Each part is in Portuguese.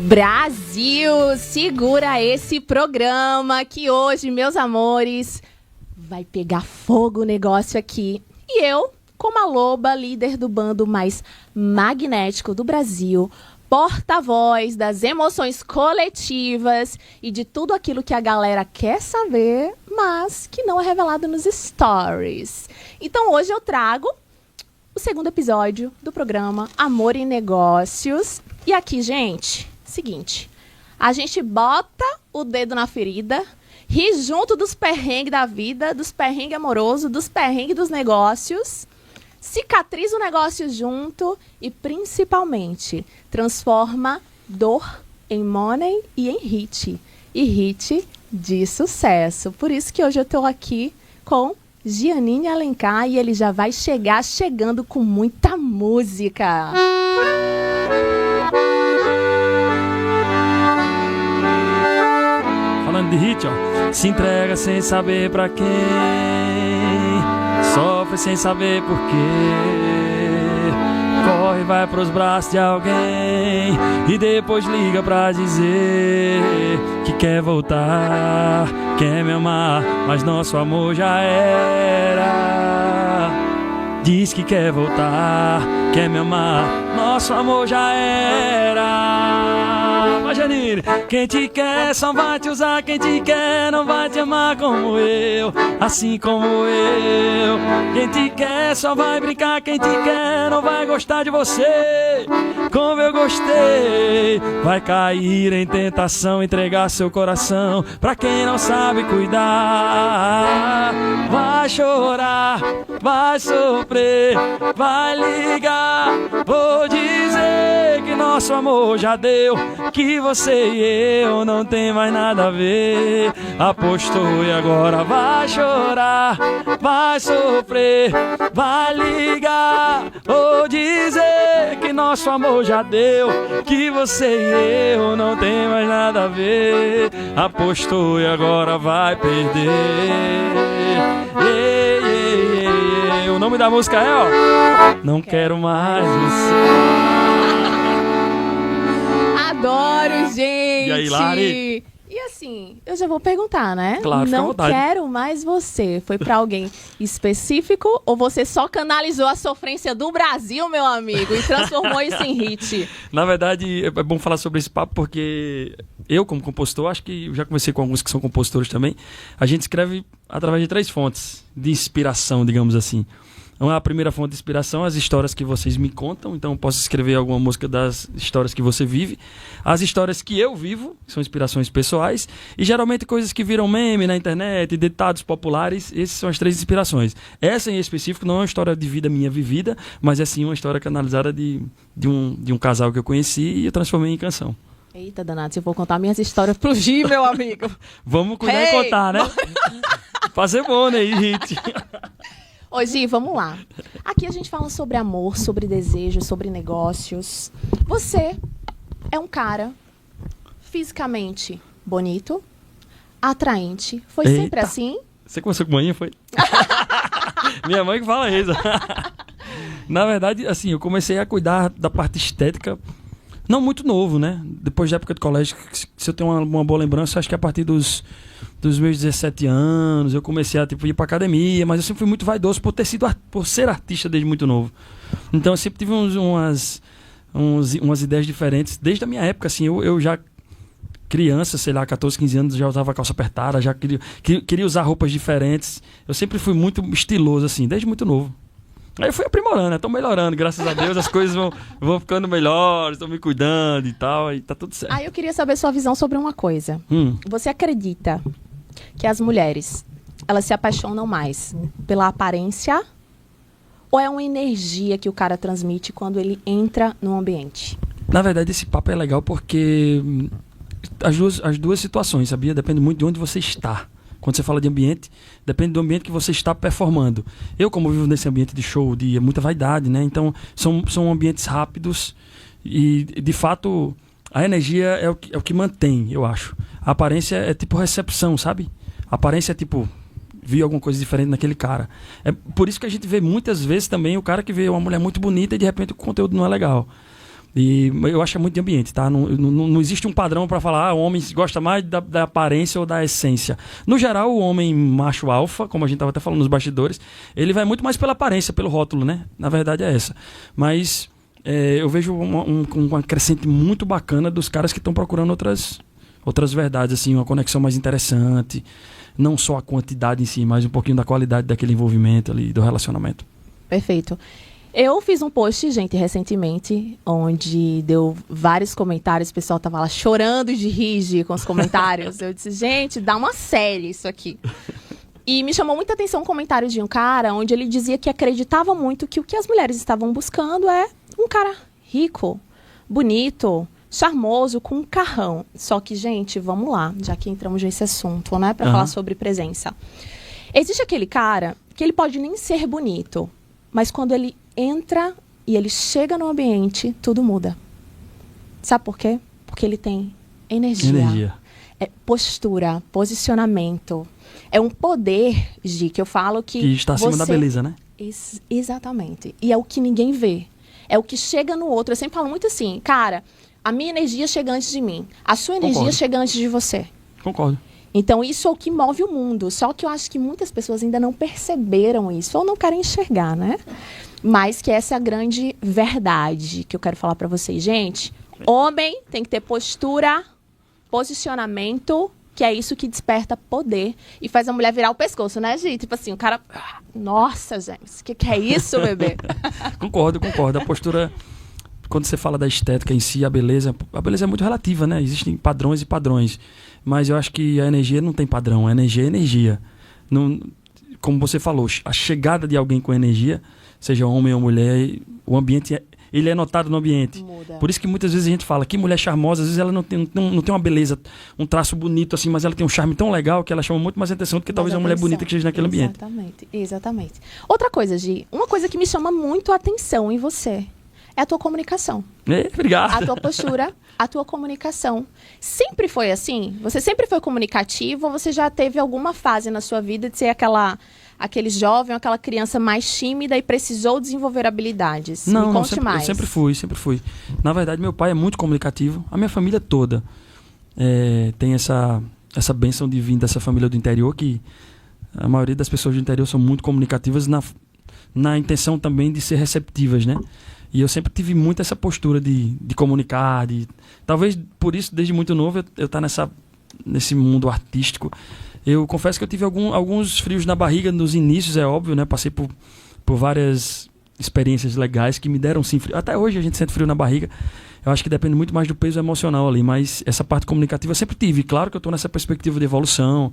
Brasil, segura esse programa que hoje, meus amores, vai pegar fogo o negócio aqui. E eu, como a loba, líder do bando mais magnético do Brasil, porta-voz das emoções coletivas e de tudo aquilo que a galera quer saber, mas que não é revelado nos stories. Então hoje eu trago o segundo episódio do programa Amor e Negócios. E aqui, gente, seguinte, a gente bota o dedo na ferida, ri junto dos perrengues da vida, dos perrengues amorosos, dos perrengues dos negócios, cicatriza o negócio junto e, principalmente, transforma dor em money e em hit. E hit de sucesso. Por isso que hoje eu estou aqui com Giannini Alencar e ele já vai chegando com muita música. Falando de hit, ó. Se entrega sem saber pra quem, sofre sem saber por quê, corre, vai pros braços de alguém e depois liga pra dizer que quer voltar, quer me amar, mas nosso amor já era. Diz que quer voltar, quer me amar, nosso amor já era. Mas Giannini, quem te quer só vai te usar, quem te quer não vai te amar como eu, assim como eu. Quem te quer só vai brincar, quem te quer não vai gostar de você como eu gostei. Vai cair em tentação, entregar seu coração pra quem não sabe cuidar. Vai chorar, vai sofrer, vai ligar, vou dizer que nosso amor já deu, que você e eu não tem mais nada a ver. Apostou e agora vai chorar, vai sofrer, vai ligar, vou dizer que nosso amor já deu, que você e eu não tem mais nada a ver. Apostou e agora vai perder. Ei, ei, ei, ei. O nome da música é, ó, Não Quero Mais Você. Adoro, gente! E aí, Lari? E assim, eu já vou perguntar, né? Claro, fica à Não vontade. quero mais você. Foi pra alguém específico ou você só canalizou a sofrência do Brasil, meu amigo, e transformou isso em hit? Na verdade, é bom falar sobre esse papo porque eu, como compositor, acho que eu já conversei com alguns que são compositores também, a gente escreve através de 3 fontes de inspiração, digamos assim. Então, a primeira fonte de inspiração, as histórias que vocês me contam. Então, eu posso escrever alguma música das histórias que você vive. As histórias que eu vivo, que são inspirações pessoais. E, geralmente, coisas que viram meme na internet, ditados populares. Essas são as 3 inspirações. Essa, em específico, não é uma história de vida minha vivida, mas é, sim, uma história canalizada de um casal que eu conheci e eu transformei em canção. Eita, danado, eu vou contar minhas histórias pro Gi, meu amigo. Vamos cuidar e contar, né? Fazer bom, né, hit. Ô, Gi, vamos lá. Aqui a gente fala sobre amor, sobre desejo, sobre negócios. Você é um cara fisicamente bonito, atraente. Foi Eita. sempre assim? Você começou com manhã, foi? Minha mãe que fala isso. Na verdade, assim, eu comecei a cuidar da parte estética não muito novo, né? Depois da época de colégio, se eu tenho uma boa lembrança, acho que a partir dos meus 17 anos, eu comecei a ir pra academia, mas eu sempre fui muito vaidoso por ser artista desde muito novo. Então eu sempre tive umas ideias diferentes. Desde a minha época, assim, eu já criança, sei lá, 14, 15 anos, já usava calça apertada, já queria usar roupas diferentes. Eu sempre fui muito estiloso, assim, desde muito novo. Aí eu fui aprimorando, né? Tô melhorando, graças a Deus, as coisas vão ficando melhores, tô me cuidando e tal, e tá tudo certo. Aí eu queria saber sua visão sobre uma coisa. Você acredita que as mulheres elas se apaixonam mais pela aparência ou é uma energia que o cara transmite quando ele entra no ambiente? Na verdade, esse papo é legal porque as duas situações, sabia? Depende muito de onde você está. Quando você fala de ambiente, depende do ambiente que você está performando. Eu, como vivo nesse ambiente de show, de muita vaidade, né? Então, são ambientes rápidos e, de fato, a energia é o que mantém, eu acho. A aparência é tipo recepção, sabe? A aparência é tipo, vi alguma coisa diferente naquele cara. É por isso que a gente vê muitas vezes também o cara que vê uma mulher muito bonita e de repente o conteúdo não é legal. E eu acho que é muito de ambiente, tá? Não existe um padrão para falar, o homem gosta mais da aparência ou da essência. No geral, o homem macho alfa, como a gente estava até falando nos bastidores, ele vai muito mais pela aparência, pelo rótulo, né? Na verdade é essa. Mas eu vejo uma crescente muito bacana dos caras que estão procurando outras verdades, assim, uma conexão mais interessante. Não só a quantidade em si, mas um pouquinho da qualidade daquele envolvimento ali, do relacionamento. Perfeito. Eu fiz um post, gente, recentemente, onde deu vários comentários, o pessoal tava lá chorando de rir com os comentários. Eu disse, gente, dá uma série isso aqui. E me chamou muita atenção um comentário de um cara, onde ele dizia que acreditava muito que o que as mulheres estavam buscando é um cara rico, bonito, charmoso, com um carrão. Só que, gente, vamos lá, já que entramos nesse assunto, né, pra falar sobre presença. Existe aquele cara que ele pode nem ser bonito, mas quando ele entra e ele chega no ambiente, tudo muda. Sabe por quê? Porque ele tem energia. É postura, posicionamento. É um poder, Gi, que eu falo que está acima da beleza, né? Exatamente. E é o que ninguém vê. É o que chega no outro. Eu sempre falo muito assim, cara, a minha energia chega antes de mim. A sua energia chega antes de você. Concordo. Então, isso é o que move o mundo. Só que eu acho que muitas pessoas ainda não perceberam isso, ou não querem enxergar, né? Mas que essa é a grande verdade que eu quero falar pra vocês. Gente, homem tem que ter postura, posicionamento, que é isso que desperta poder e faz a mulher virar o pescoço, né, Gi? Tipo assim, o cara... Nossa, gente, o que é isso, bebê? Concordo. A postura... Quando você fala da estética em si, a beleza é muito relativa, né? Existem padrões e padrões. Mas eu acho que a energia não tem padrão. A energia é energia. Não, como você falou, a chegada de alguém com energia, seja homem ou mulher, o ambiente ele é notado no ambiente. Muda. Por isso que muitas vezes a gente fala que mulher charmosa, às vezes ela não tem uma beleza, um traço bonito assim, mas ela tem um charme tão legal que ela chama muito mais atenção do que talvez uma mulher bonita que esteja naquele ambiente. Exatamente. Outra coisa, Gi, uma coisa que me chama muito a atenção em você é a tua comunicação. Obrigado. A tua postura, a tua comunicação. Sempre foi assim? Você sempre foi comunicativo ou você já teve alguma fase na sua vida de ser aquele jovem, aquela criança mais tímida e precisou desenvolver habilidades? Não, Me conte mais. Eu sempre fui. Na verdade, meu pai é muito comunicativo. A minha família toda tem essa bênção de vir dessa família do interior, que a maioria das pessoas do interior são muito comunicativas na intenção também de ser receptivas, né? E eu sempre tive muito essa postura de comunicar, talvez por isso, desde muito novo, eu estar nesse mundo artístico. Eu confesso que eu tive alguns frios na barriga nos inícios, é óbvio, né? Passei por várias experiências legais que me deram sim frio. Até hoje a gente sente frio na barriga. Eu acho que depende muito mais do peso emocional ali, mas essa parte comunicativa eu sempre tive. Claro que eu estou nessa perspectiva de evolução.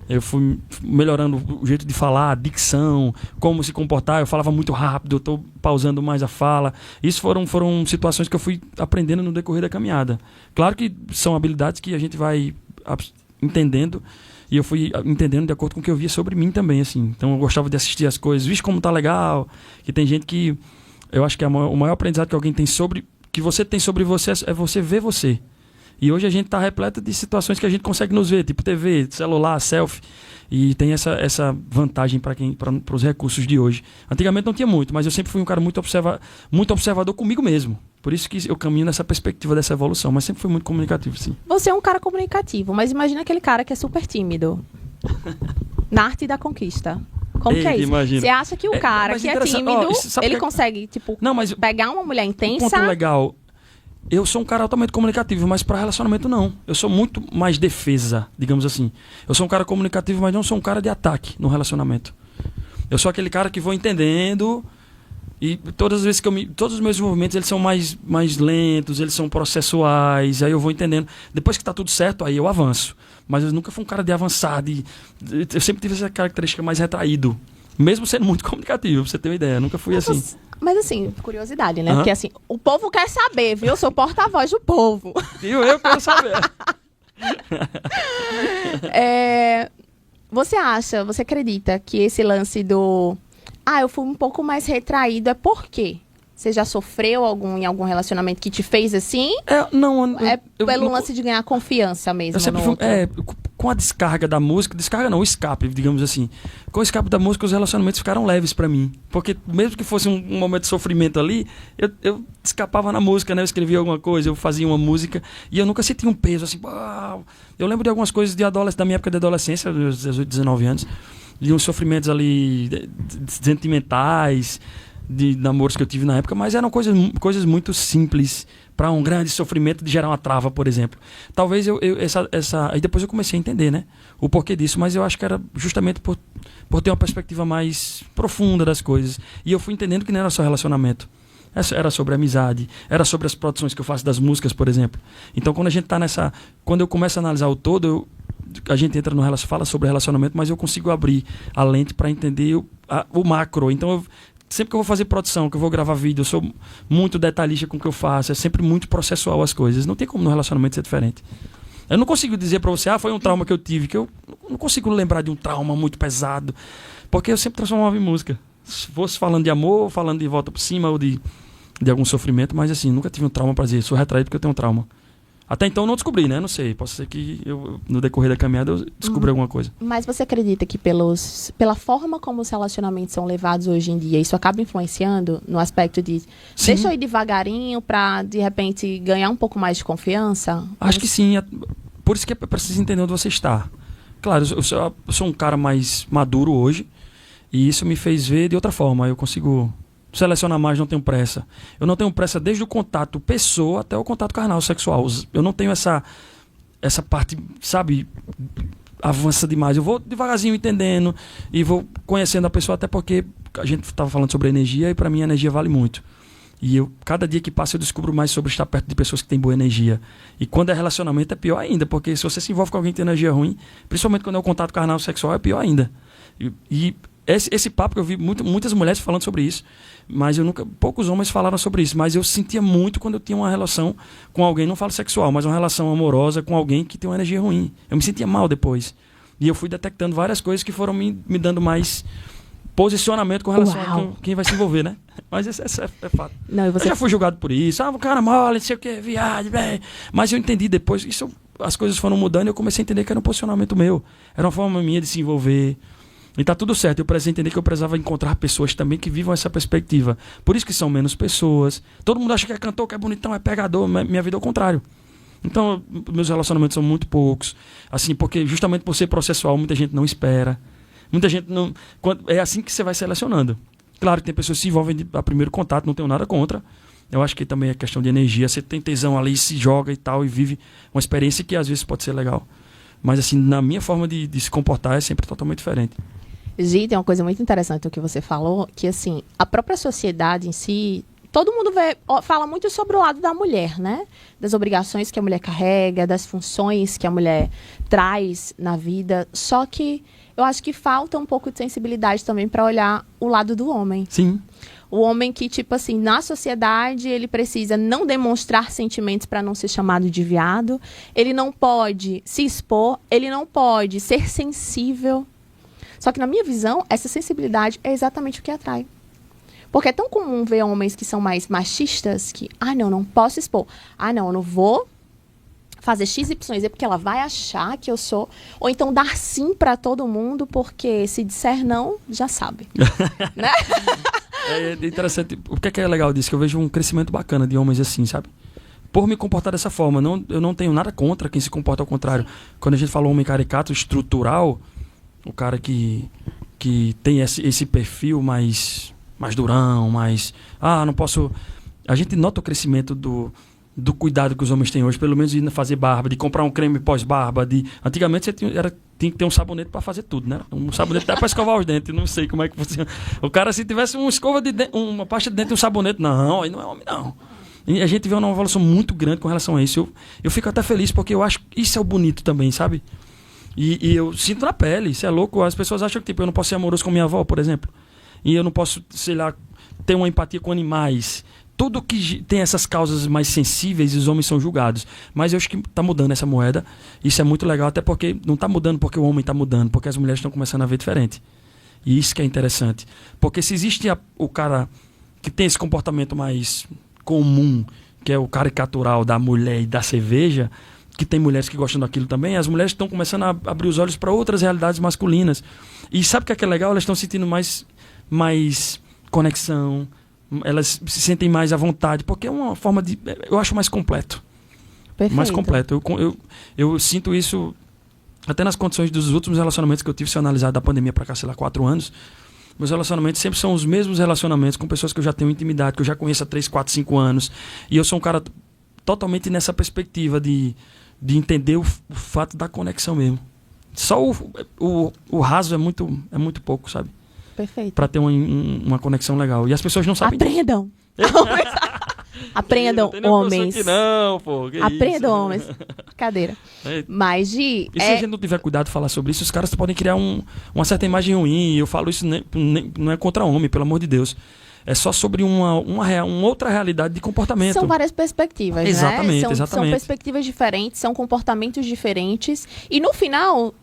Eu fui melhorando o jeito de falar, a dicção, como se comportar. Eu falava muito rápido, eu estou pausando mais a fala. Isso foram situações que eu fui aprendendo no decorrer da caminhada. Claro que são habilidades que a gente vai entendendo, e eu fui entendendo de acordo com o que eu via sobre mim também, assim. Então eu gostava de assistir as coisas, vixe como tá legal, que tem gente que... Eu acho que o maior aprendizado que alguém tem que você tem sobre você é você ver você. E hoje a gente está repleto de situações que a gente consegue nos ver, tipo TV, celular, selfie. E tem essa vantagem para os recursos de hoje. Antigamente não tinha muito, mas eu sempre fui um cara muito observador comigo mesmo. Por isso que eu caminho nessa perspectiva dessa evolução, mas sempre fui muito comunicativo, sim. Você é um cara comunicativo, mas imagina aquele cara que é super tímido. Na arte da conquista. Como que é isso? Imagina. Você acha que o cara que é tímido, ele consegue, pegar uma mulher intensa... Um ponto legal... Eu sou um cara altamente comunicativo, mas para relacionamento não. Eu sou muito mais defesa, digamos assim. Eu sou um cara comunicativo, mas não sou um cara de ataque no relacionamento. Eu sou aquele cara que vou entendendo E todas as vezes todos os meus movimentos, eles são mais lentos, eles são processuais, aí eu vou entendendo. Depois que tá tudo certo, aí eu avanço. Mas eu nunca fui um cara de avançar, eu sempre tive essa característica mais retraído. Mesmo sendo muito comunicativo, pra você ter uma ideia. Eu nunca fui assim. Mas assim, curiosidade, né? Porque assim, o povo quer saber, viu? Eu sou porta-voz do povo. Eu quero saber. Você acredita que esse lance do... eu fui um pouco mais retraído, é por quê? Você já sofreu em algum relacionamento que te fez assim? Não. Pelo lance de ganhar confiança mesmo. Eu sempre fui, com a descarga da música, o escape, digamos assim. Com o escape da música, os relacionamentos ficaram leves pra mim. Porque mesmo que fosse um momento de sofrimento ali, eu escapava na música, né? Eu escrevia alguma coisa, eu fazia uma música, e eu nunca senti um peso assim. Eu lembro de algumas coisas da minha época de adolescência, dos 18, 19 anos, de uns sofrimentos ali sentimentais, de namoros que eu tive na época, mas eram coisas muito simples para um grande sofrimento de gerar uma trava, por exemplo. Talvez aí depois eu comecei a entender, né, o porquê disso, mas eu acho que era justamente por ter uma perspectiva mais profunda das coisas. E eu fui entendendo que não era só relacionamento. Era sobre amizade, era sobre as produções que eu faço das músicas, por exemplo. Então, quando eu começo a analisar o todo, a gente entra fala sobre relacionamento, mas eu consigo abrir a lente para entender o macro. Então, sempre que eu vou fazer produção, que eu vou gravar vídeo, eu sou muito detalhista com o que eu faço, é sempre muito processual as coisas. Não tem como no relacionamento ser diferente. Eu não consigo dizer pra você, foi um trauma que eu tive, que eu não consigo lembrar de um trauma muito pesado, porque eu sempre transformava em música. Se fosse falando de amor, falando de volta por cima, ou de algum sofrimento, mas assim, nunca tive um trauma pra dizer, sou retraído porque eu tenho um trauma. Até então eu não descobri, né? Não sei. Pode ser que no decorrer da caminhada eu descubra alguma coisa. Mas você acredita que pela forma como os relacionamentos são levados hoje em dia, isso acaba influenciando no aspecto de Sim. Deixa eu ir devagarinho pra, de repente, ganhar um pouco mais de confiança? Acho que sim. Por isso que é preciso entender onde você está. Claro, eu sou um cara mais maduro hoje e isso me fez ver de outra forma. Eu consigo selecionar mais, não tenho pressa. Eu não tenho pressa desde o contato pessoa até o contato carnal, sexual. Eu não tenho essa parte, sabe, avança demais. Eu vou devagarzinho entendendo e vou conhecendo a pessoa, até porque a gente estava falando sobre energia e para mim a energia vale muito. E cada dia que passa eu descubro mais sobre estar perto de pessoas que têm boa energia. E quando é relacionamento é pior ainda, porque se você se envolve com alguém que tem energia ruim, principalmente quando é o contato carnal sexual, é pior ainda. E esse papo que eu vi muitas mulheres falando sobre isso, mas poucos homens falaram sobre isso, mas eu sentia muito quando eu tinha uma relação com alguém, não falo sexual, mas uma relação amorosa com alguém que tem uma energia ruim. Eu me sentia mal depois. E eu fui detectando várias coisas que foram me dando mais posicionamento com relação a quem vai se envolver, né? Mas isso é fato. Não, eu já fui julgado por isso. O cara mole, não sei o que, viado, velho. Mas eu entendi depois, as coisas foram mudando e eu comecei a entender que era um posicionamento meu. Era uma forma minha de se envolver. E tá tudo certo, eu precisei entender que eu precisava encontrar pessoas também que vivam essa perspectiva. Por isso que são menos pessoas. Todo mundo acha que é cantor, que é bonitão, é pegador. Minha vida é o contrário. Então, meus relacionamentos são muito poucos. Assim, porque justamente por ser processual, muita gente não espera. Muita gente não... É assim que você vai selecionando. Claro que tem pessoas que se envolvem a primeiro contato, não tenho nada contra. Eu acho que também é questão de energia. Você tem tesão ali, se joga e tal, e vive uma experiência que às vezes pode ser legal. Mas assim, na minha forma de se comportar é sempre totalmente diferente. Gi, tem uma coisa muito interessante o que você falou, que assim, a própria sociedade em si, todo mundo fala muito sobre o lado da mulher, né? Das obrigações que a mulher carrega, das funções que a mulher traz na vida. Só que eu acho que falta um pouco de sensibilidade também para olhar o lado do homem. Sim. O homem que, tipo assim, na sociedade, ele precisa não demonstrar sentimentos para não ser chamado de viado. Ele não pode se expor, ele não pode ser sensível. Só que, na minha visão, essa sensibilidade é exatamente o que atrai. Porque é tão comum ver homens que são mais machistas que, não posso expor. Não, eu não vou fazer XYZ porque ela vai achar que eu sou... Ou então dar sim para todo mundo, porque se disser não, já sabe. Né? É interessante. O que é legal disso? Que eu vejo um crescimento bacana de homens assim, sabe? Por me comportar dessa forma. Eu não tenho nada contra quem se comporta ao contrário. Quando a gente fala homem caricato, estrutural... O cara que tem esse perfil mais durão, mais... não posso... A gente nota o crescimento do cuidado que os homens têm hoje, pelo menos de fazer barba, de comprar um creme pós-barba. Antigamente você tinha que ter um sabonete para fazer tudo, né? Um sabonete até para escovar os dentes, não sei como é que funciona. O cara, se tivesse uma escova de dente, uma pasta de dente e um sabonete, não, aí não é homem, não. E a gente vê uma evolução muito grande com relação a isso. Eu fico até feliz, porque eu acho que isso é o bonito também, sabe? E eu sinto na pele, isso é louco. As pessoas acham que tipo, eu não posso ser amoroso com minha avó, por exemplo. E eu não posso, sei lá, ter uma empatia com animais. Tudo que tem essas causas mais sensíveis, os homens são julgados. Mas eu acho que está mudando essa moeda. Isso é muito legal, até porque não está mudando porque o homem está mudando, porque as mulheres estão começando a ver diferente. E isso que é interessante. Porque se existe o cara que tem esse comportamento mais comum, que é o caricatural da mulher e da cerveja, que tem mulheres que gostam daquilo também, as mulheres estão começando a abrir os olhos para outras realidades masculinas. E sabe o que é legal? Elas estão sentindo mais conexão, elas se sentem mais à vontade, porque é uma forma de... Eu acho mais completo. Perfeito. Mais completo. Eu sinto isso até nas condições dos últimos relacionamentos que eu tive, se eu analisar da pandemia para cá, sei lá, 4 anos. Meus relacionamentos sempre são os mesmos relacionamentos com pessoas que eu já tenho intimidade, que eu já conheço há 3, 4, 5 anos. E eu sou um cara totalmente nessa perspectiva de entender o fato da conexão mesmo. Só o raso é muito pouco, sabe? Perfeito. Pra ter uma conexão legal. E as pessoas não sabem Aprendam! Aprendam, homens. Que não, pô. Aprendam, homens. Cadeira. Mas, Gi... E se a gente não tiver cuidado de falar sobre isso, os caras podem criar uma certa imagem ruim. E eu falo isso não é contra homem, pelo amor de Deus. É só sobre uma outra realidade de comportamento. São várias perspectivas, exatamente, né? São perspectivas diferentes, são comportamentos diferentes. E no final,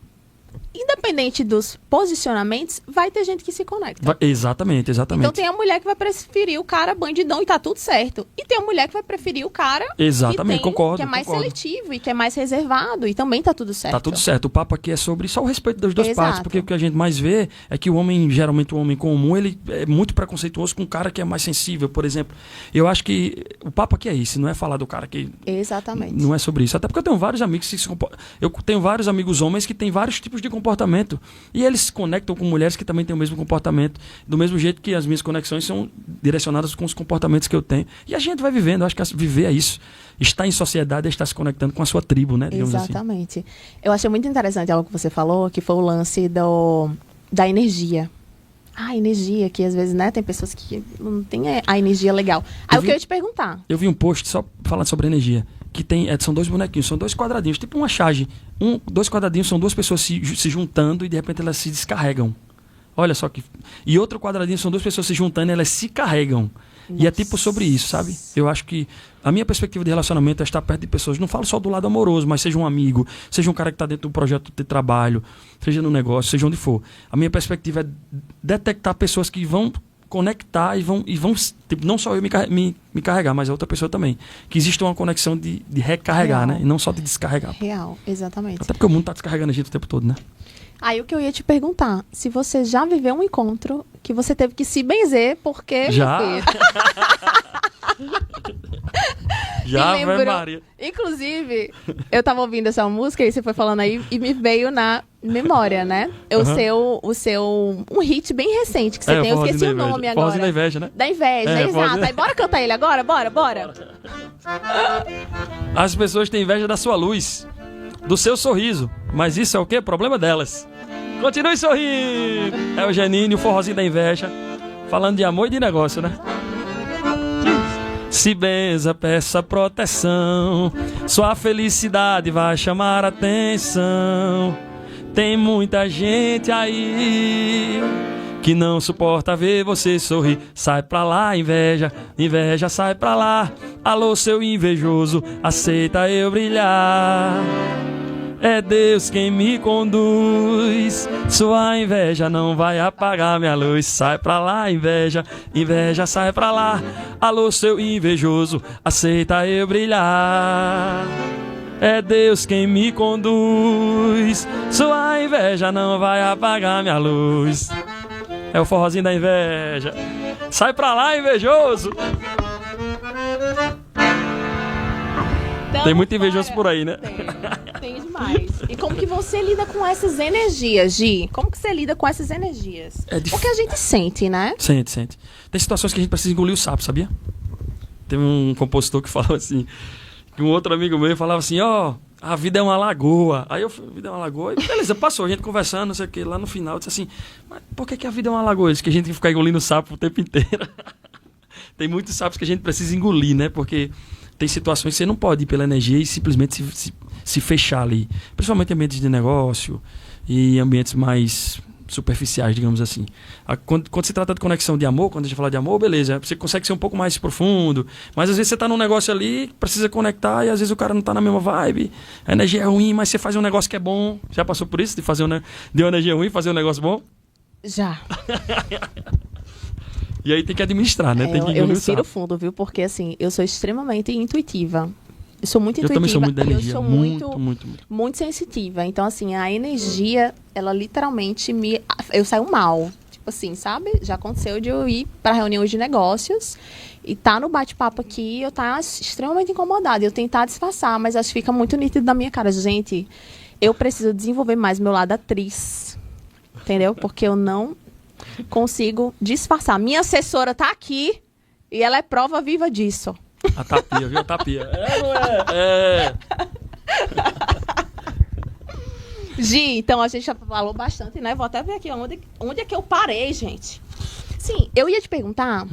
independente dos posicionamentos, vai ter gente que se conecta. Exatamente. Então tem a mulher que vai preferir o cara bandidão e tá tudo certo. E tem a mulher que vai preferir o cara que é mais seletivo e que é mais reservado e também tá tudo certo. Tá tudo certo. O papo aqui é sobre só o respeito das duas partes, porque o que a gente mais vê é que geralmente o homem comum, ele é muito preconceituoso com o cara que é mais sensível, por exemplo. Eu acho que o papo aqui é isso, não é falar do cara que... Exatamente. Não é sobre isso. Até porque eu tenho vários amigos eu tenho vários amigos homens que têm vários tipos de comportamento. E eles se conectam com mulheres que também têm o mesmo comportamento, do mesmo jeito que as minhas conexões são direcionadas com os comportamentos que eu tenho. E a gente vai vivendo. Eu acho que viver é isso. Estar em sociedade é estar se conectando com a sua tribo, né? Exatamente. Assim. Eu achei muito interessante algo que você falou, que foi o lance da energia. A energia, que às vezes, né, tem pessoas que não têm a energia legal. Aí o que eu ia te perguntar? Eu vi um post só falando sobre energia. Que são 2 bonequinhos, são 2 quadradinhos, tipo uma charge. 2 quadradinhos são 2 pessoas se juntando e de repente elas se descarregam. Olha só que... E outro quadradinho são 2 pessoas se juntando e elas se carregam. Nossa. E é tipo sobre isso, sabe? Eu acho que a minha perspectiva de relacionamento é estar perto de pessoas. Não falo só do lado amoroso, mas seja um amigo, seja um cara que está dentro do projeto de trabalho, seja no negócio, seja onde for. A minha perspectiva é detectar pessoas que vão conectar e vão tipo, não só eu me carregar, mas a outra pessoa também. Que existe uma conexão de recarregar, né? E não só de descarregar. Real, exatamente. Até porque o mundo tá descarregando a gente o tempo todo, né? Aí o que eu ia te perguntar, se você já viveu um encontro que você teve que se benzer, porque... Já? Já, lembrou, Maria. Inclusive, eu tava ouvindo essa música e você foi falando aí e me veio na memória, né? Um hit bem recente que você tem. Eu esqueci o nome agora. Forrozinho da Inveja, né? Da Inveja, exato. Aí bora cantar ele agora? Bora. As pessoas têm inveja da sua luz, do seu sorriso. Mas isso é o quê? Problema delas. Continue sorrindo. É o Genini, o Forrozinho da Inveja. Falando de amor e de negócio, né? Se benza, peça proteção. Sua felicidade vai chamar atenção. Tem muita gente aí que não suporta ver você sorrir. Sai pra lá, inveja, inveja, sai pra lá. Alô, seu invejoso, aceita eu brilhar. É Deus quem me conduz. Sua inveja não vai apagar minha luz. Sai pra lá, inveja, inveja, sai pra lá. Alô, seu invejoso, aceita eu brilhar. É Deus quem me conduz. Sua inveja não vai apagar minha luz. É o forrozinho da inveja. Sai pra lá, invejoso. Tem muito invejoso por aí, né? Tem demais. E como que você lida com essas energias, Gi? Como que você lida com essas energias? Porque a gente sente, né? Sente. Tem situações que a gente precisa engolir o sapo, sabia? Tem um compositor que falou assim... que um outro amigo meu falava assim, ó, a vida é uma lagoa. Aí eu falei, a vida é uma lagoa? E beleza, passou, a gente conversando, não sei o que, lá no final, eu disse assim, mas por que a vida é uma lagoa? Isso que a gente tem que ficar engolindo sapo o tempo inteiro. Tem muitos sapos que a gente precisa engolir, né? Porque tem situações que você não pode ir pela energia e simplesmente se fechar ali. Principalmente em ambientes de negócio e ambientes mais superficiais, digamos assim. Quando se trata de conexão de amor, quando a gente fala de amor, beleza, você consegue ser um pouco mais profundo, mas às vezes você tá num negócio ali, precisa conectar e às vezes o cara não tá na mesma vibe, a energia é ruim, mas você faz um negócio que é bom. Já passou por isso? De fazer de uma energia ruim fazer um negócio bom? Já. E aí tem que administrar, né? Tem que eu respiro fundo, viu? Porque assim, eu sou extremamente intuitiva. Eu sou muito intuitiva. Eu também sou muito da energia. Eu sou muito sensitiva. Então, assim, a energia, ela literalmente eu saio mal. Tipo assim, sabe? Já aconteceu de eu ir para reuniões de negócios e tá no bate-papo aqui, eu tá extremamente incomodada. Eu tentar disfarçar, mas acho que fica muito nítido na minha cara. Gente, eu preciso desenvolver mais meu lado atriz. Entendeu? Porque eu não consigo disfarçar. Minha assessora tá aqui e ela é prova viva disso. A Tapia, viu? A Tapia. Não é? É. Gi, então a gente já falou bastante, né? Vou até ver aqui onde é que eu parei, gente. Sim, eu ia te perguntar,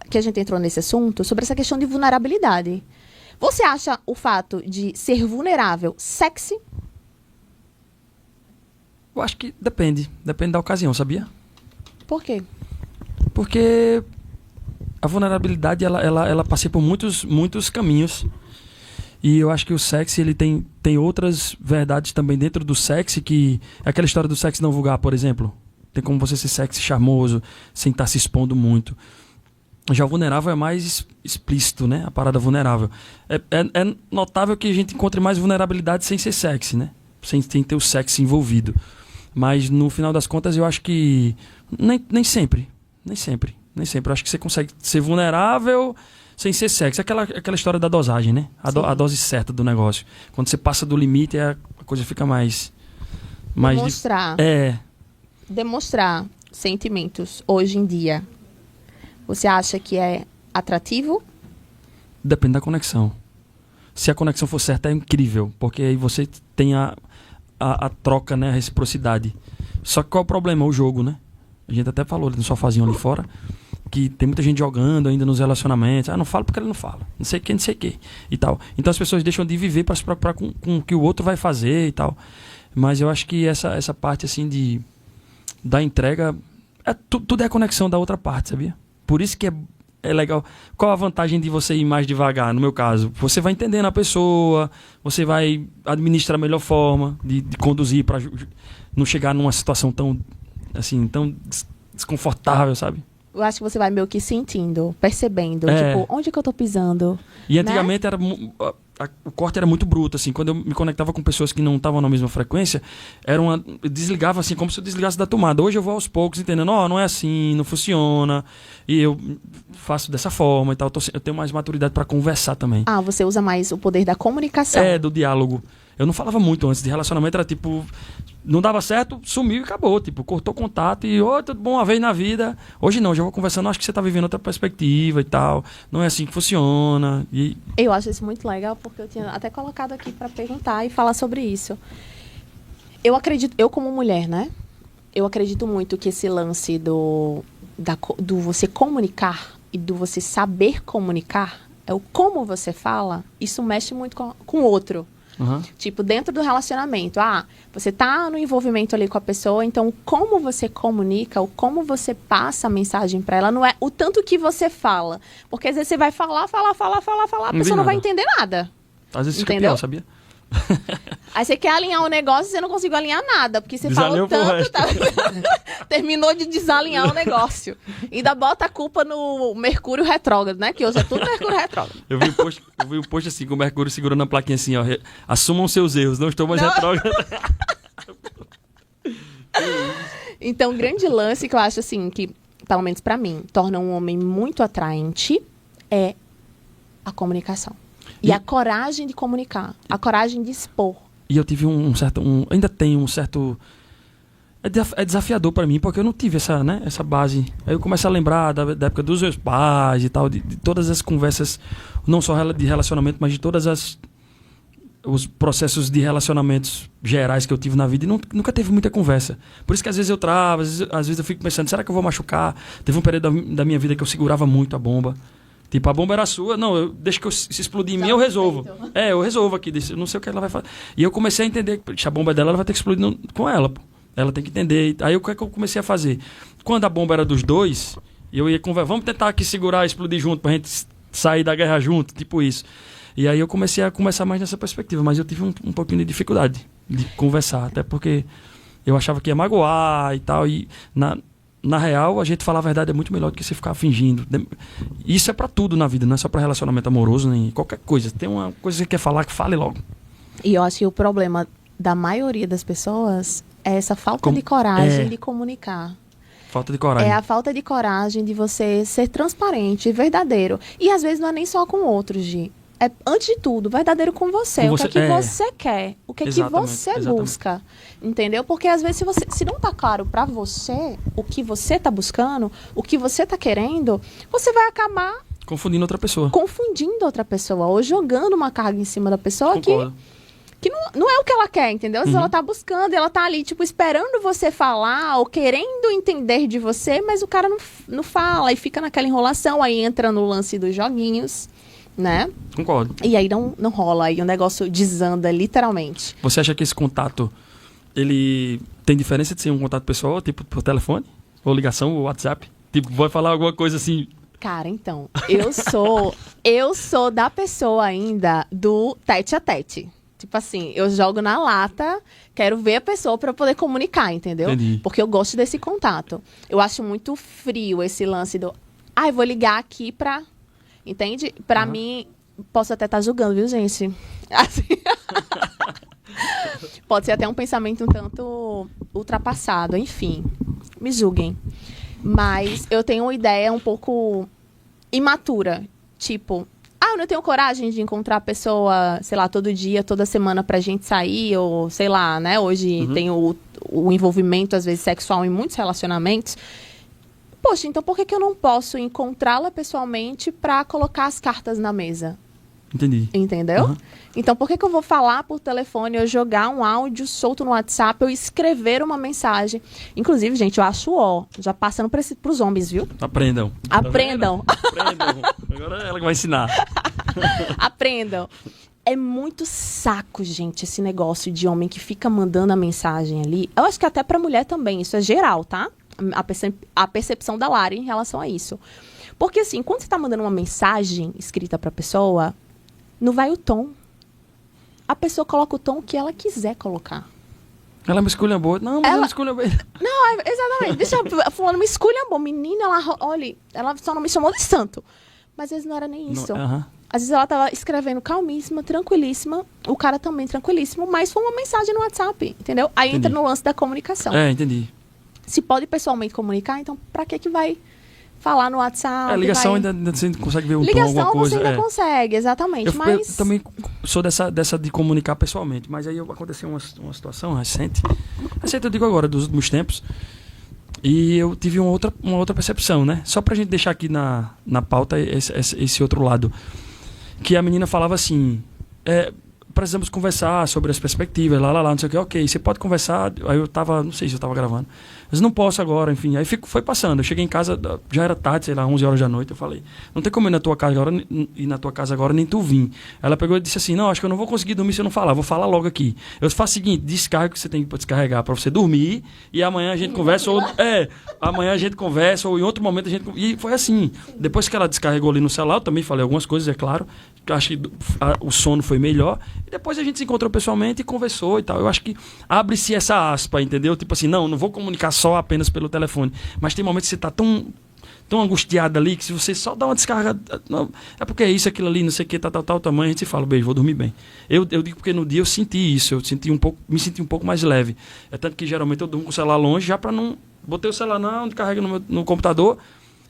que a gente entrou nesse assunto, sobre essa questão de vulnerabilidade. Você acha o fato de ser vulnerável sexy? Eu acho que depende da ocasião, sabia? Por quê? Porque a vulnerabilidade, ela passa por muitos caminhos. E eu acho que o sexy, ele tem outras verdades também dentro do sexy, que é aquela história do sexy não vulgar, por exemplo. Tem como você ser sexy charmoso, sem estar se expondo muito. Já o vulnerável é mais explícito, né? A parada vulnerável. É notável que a gente encontre mais vulnerabilidade sem ser sexy, né? Sem ter o sexy envolvido. Mas no final das contas eu acho que nem sempre. Eu acho que você consegue ser vulnerável sem ser sexy. Aquela história da dosagem, né? A dose certa do negócio. Quando você passa do limite, a coisa fica mais Demonstrar. Demonstrar sentimentos hoje em dia. Você acha que é atrativo? Depende da conexão. Se a conexão for certa, é incrível. Porque aí você tem a troca, né? A reciprocidade. Só que qual é o problema? O jogo, né? A gente até falou no sofazinho ali fora que tem muita gente jogando ainda nos relacionamentos. Não fala porque ele não fala. Não sei quem e tal. Então as pessoas deixam de viver para se preocupar com o que o outro vai fazer e tal. Mas eu acho que essa parte assim da entrega, tudo é a conexão da outra parte, sabia? Por isso que é legal. Qual a vantagem de você ir mais devagar, no meu caso? Você vai entendendo a pessoa, você vai administrar a melhor forma de conduzir para não chegar numa situação tão desconfortável, sabe? Eu acho que você vai meio que sentindo, percebendo, tipo, onde que eu tô pisando? E antigamente o corte era muito bruto, assim, quando eu me conectava com pessoas que não estavam na mesma frequência, eu desligava assim, como se eu desligasse da tomada. Hoje eu vou aos poucos, entendendo, não é assim, não funciona, e eu faço dessa forma e tal, eu tenho mais maturidade para conversar também. Você usa mais o poder da comunicação. Do diálogo. Eu não falava muito antes de relacionamento, era tipo, não dava certo, sumiu e acabou, tipo, cortou contato e, tudo bom, uma vez na vida. Hoje não, já vou conversando, acho que você tá vivendo outra perspectiva e tal, não é assim que funciona. Eu acho isso muito legal, porque eu tinha até colocado aqui para perguntar e falar sobre isso. Eu acredito, eu como mulher, né? Eu acredito muito que esse lance do você comunicar e do você saber comunicar, é o como você fala, isso mexe muito com o outro. Uhum. Tipo, dentro do relacionamento. Você tá no envolvimento ali com a pessoa, então como você comunica, ou como você passa a mensagem pra ela, não é o tanto que você fala. Porque às vezes você vai falar, a pessoa não vai entender nada. Às vezes fica pior, sabia? Aí você quer alinhar o negócio e você não conseguiu alinhar nada, porque você falou tanto, terminou de desalinhar o negócio. Ainda bota a culpa no Mercúrio retrógrado, né? Que hoje é tudo Mercúrio retrógrado. Eu vi um post assim, com o Mercúrio segurando a plaquinha assim, ó. Assumam seus erros, não estou mais retrógrado. Então, grande lance que eu acho assim, que, pelo menos pra mim, torna um homem muito atraente é a comunicação. E a coragem de comunicar, a coragem de expor. E eu tive ainda tenho um certo... É desafiador pra mim, porque eu não tive essa base. Aí eu começo a lembrar da época dos meus pais e tal, de todas as conversas, não só de relacionamento, mas de todas os processos de relacionamentos gerais que eu tive na vida, e nunca teve muita conversa. Por isso que às vezes eu travo, às vezes eu fico pensando, será que eu vou machucar? Teve um período da minha vida que eu segurava muito a bomba. Tipo, a bomba era sua, não, deixa que se explodir em mim, eu resolvo. Eu resolvo aqui, não sei o que ela vai fazer. E eu comecei a entender que a bomba dela, ela vai ter que explodir com ela, pô. Ela tem que entender. Aí o que é que eu comecei a fazer? Quando a bomba era dos dois, eu ia conversar, vamos tentar aqui segurar, explodir junto, pra gente sair da guerra junto, tipo isso. E aí eu comecei a conversar mais nessa perspectiva, mas eu tive um pouquinho de dificuldade de conversar, até porque eu achava que ia magoar e tal, e na real, a gente falar a verdade é muito melhor do que você ficar fingindo. Isso é pra tudo na vida, não é só pra relacionamento amoroso, nem qualquer coisa. Tem uma coisa que você quer falar, que fale logo. E eu acho que o problema da maioria das pessoas é essa falta de coragem de comunicar. Falta de coragem. É a falta de coragem de você ser transparente e verdadeiro. E às vezes não é nem só com outros, Gi. É, antes de tudo, verdadeiro com você. O que é que você quer? O que é que você busca? Entendeu? Porque às vezes se não tá claro pra você o que você tá buscando, o que você tá querendo, você vai acabar confundindo outra pessoa. Ou jogando uma carga em cima da pessoa que não é o que ela quer, entendeu? Às vezes ela tá buscando, ela tá ali, tipo, esperando você falar ou querendo entender de você, mas o cara não fala e fica naquela enrolação, aí entra no lance dos joguinhos, né? Concordo. E aí não rola, aí o negócio desanda, literalmente. Você acha que esse contato, ele tem diferença de ser um contato pessoal, tipo, por telefone? Ou ligação, ou WhatsApp? Tipo, vai falar alguma coisa assim... Cara, então, eu sou da pessoa ainda do tete a tete. Tipo assim, eu jogo na lata, quero ver a pessoa para poder comunicar, entendeu? Entendi. Porque eu gosto desse contato. Eu acho muito frio esse lance do... eu vou ligar aqui pra... Entende? Pra mim, posso até estar julgando, viu, gente? Assim... Pode ser até um pensamento um tanto ultrapassado, enfim. Me julguem. Mas eu tenho uma ideia um pouco imatura. Tipo... eu não tenho coragem de encontrar a pessoa, sei lá, todo dia, toda semana pra gente sair, ou sei lá, né? Hoje tem o envolvimento, às vezes, sexual em muitos relacionamentos. Poxa, então por que eu não posso encontrá-la pessoalmente pra colocar as cartas na mesa? Entendi. Entendeu? Então por que eu vou falar por telefone, eu jogar um áudio solto no WhatsApp, eu escrever uma mensagem? Inclusive, gente, eu acho já passando pros homens, viu? Aprendam. Aprendam. Aprendam. Agora é ela que vai ensinar. Aprendam. É muito saco, gente, esse negócio de homem que fica mandando a mensagem ali. Eu acho que até pra mulher também, isso é geral, tá? A percepção da Lari em relação a isso. Porque assim, quando você tá mandando uma mensagem escrita pra pessoa, não vai o tom. A pessoa coloca o tom que ela quiser colocar. Ela me esculhambou. Não, mas ela me esculhambou. Não, exatamente. Deixa eu falando, me esculhambou. Menina, ela só não me chamou de santo. Mas às vezes não era nem isso. Às vezes ela tava escrevendo calmíssima, tranquilíssima. O cara também tranquilíssimo. Mas foi uma mensagem no WhatsApp, entendeu? Aí entra no lance da comunicação. Entendi. Se pode pessoalmente comunicar, então pra que vai falar no WhatsApp? Ligação ainda você consegue ver ligação alguma coisa. Você ainda consegue, exatamente. Eu também sou dessa de comunicar pessoalmente. Mas aí aconteceu uma situação recente. Recente eu digo agora, dos últimos tempos. E eu tive uma outra percepção, né? Só pra gente deixar aqui na pauta esse outro lado. Que a menina falava assim... precisamos conversar sobre as perspectivas, não sei o que. Ok, você pode conversar. Aí eu tava... Não sei se eu tava gravando. Mas não posso agora, enfim. Aí foi passando. Eu cheguei em casa, já era tarde, sei lá, 11 horas da noite. Eu falei, não tem como ir na tua casa agora, nem tu vir. Ela pegou e disse assim, não, acho que eu não vou conseguir dormir se eu não falar. Vou falar logo aqui. Eu faço o seguinte, descarga que você tem que descarregar pra você dormir. E amanhã a gente conversa. Amanhã a gente conversa. Ou em outro momento a gente... E foi assim. Depois que ela descarregou ali no celular, eu também falei algumas coisas, é claro. Acho que o sono foi melhor. E depois a gente se encontrou pessoalmente e conversou e tal. Eu acho que abre-se essa aspa, entendeu? Tipo assim, não vou comunicar só apenas pelo telefone. Mas tem momentos que você tá tão angustiado ali que se você só dá uma descarga... Não, é porque é isso, aquilo ali, não sei o que, tal tamanho, a gente se fala, beijo, vou dormir bem. Eu digo porque no dia eu senti isso, me senti um pouco mais leve. É tanto que geralmente eu durmo com o celular longe já pra não... Botei o celular, não, carrega no computador...